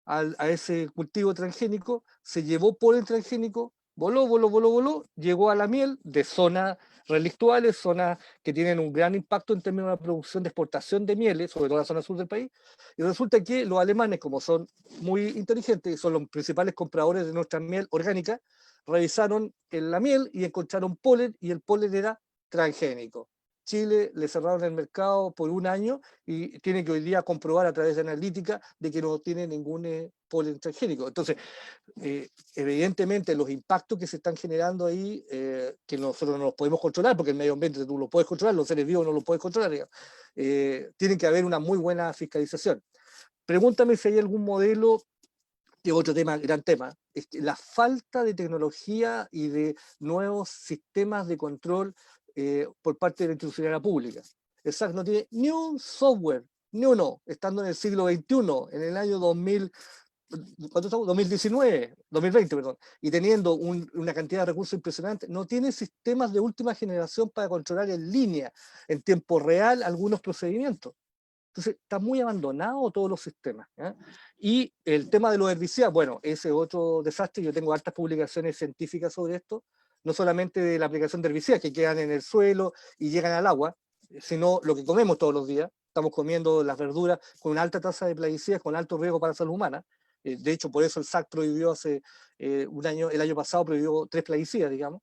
a ese cultivo transgénico, se llevó polen transgénico, voló, llegó a la miel de zonas relictuales, zonas que tienen un gran impacto en términos de la producción de exportación de mieles, sobre todo en la zona sur del país, y resulta que los alemanes, como son muy inteligentes y son los principales compradores de nuestra miel orgánica, revisaron en la miel y encontraron polen, y el polen era transgénico. Chile le cerraron el mercado por 1 año y tiene que hoy día comprobar a través de analítica de que no tiene ningún polen transgénico. Entonces, evidentemente los impactos que se están generando ahí, que nosotros no los podemos controlar, porque el medio ambiente tú lo puedes controlar, los seres vivos no lo puedes controlar, tiene que haber una muy buena fiscalización. Pregúntame si hay algún modelo, que es otro tema, gran tema, es que la falta de tecnología y de nuevos sistemas de control por parte de la institucionalidad pública. El SAC no tiene ni un software Ni uno, estando en el siglo XXI, en el año 2000, ¿cuánto estamos? 2019, 2020, perdón, y teniendo una cantidad de recursos impresionante, no tiene sistemas de última generación para controlar en línea, en tiempo real, algunos procedimientos. Entonces, está muy abandonado todos los sistemas, ¿ya? Y el tema de los herbicidas, bueno, ese es otro desastre. Yo tengo hartas publicaciones científicas sobre esto, no solamente de la aplicación de herbicidas que quedan en el suelo y llegan al agua, sino lo que comemos todos los días. Estamos comiendo las verduras con una alta tasa de plaguicidas, con alto riesgo para la salud humana. De hecho, por eso el SAC prohibió hace un año, el año pasado prohibió 3 plaguicidas, digamos.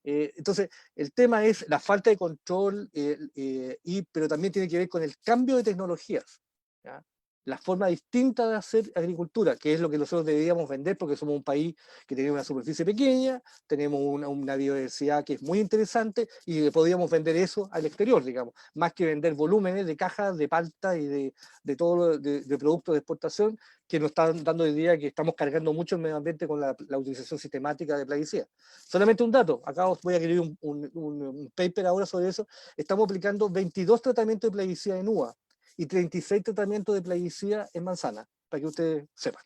Entonces, el tema es la falta de control, pero también tiene que ver con el cambio de tecnologías, ¿ya? La forma distinta de hacer agricultura, que es lo que nosotros deberíamos vender, porque somos un país que tiene una superficie pequeña, tenemos una biodiversidad que es muy interesante, y podríamos vender eso al exterior, digamos, más que vender volúmenes de cajas, de palta y de todo de productos de exportación, que nos están dando hoy día que estamos cargando mucho el medio ambiente con la utilización sistemática de plaguicidas. Solamente un dato, acá os voy a escribir un paper ahora sobre eso. Estamos aplicando 22 tratamientos de plaguicida en uva y 36 tratamientos de plaguicida en manzana, para que ustedes sepan.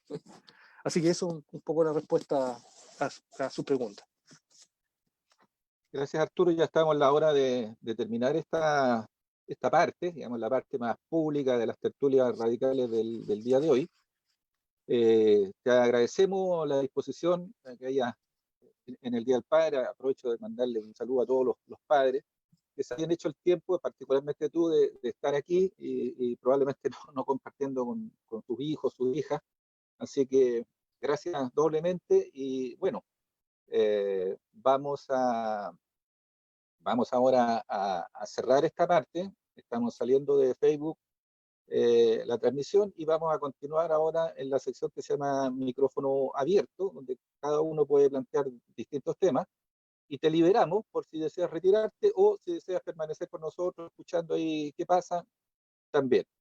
Así que eso es un poco la respuesta a su pregunta. Gracias, Arturo. Ya estamos en la hora de terminar esta parte, digamos, la parte más pública de las tertulias radicales del día de hoy. Te agradecemos la disposición que haya en el Día del Padre. Aprovecho de mandarle un saludo a todos los padres que se hayan hecho el tiempo, particularmente tú, de estar aquí y probablemente no compartiendo con tus hijos, sus hijas. Así que gracias doblemente y bueno, vamos ahora a cerrar esta parte. Estamos saliendo de Facebook la transmisión y vamos a continuar ahora en la sección que se llama micrófono abierto, donde cada uno puede plantear distintos temas y te liberamos por si deseas retirarte o si deseas permanecer con nosotros escuchando ahí qué pasa también.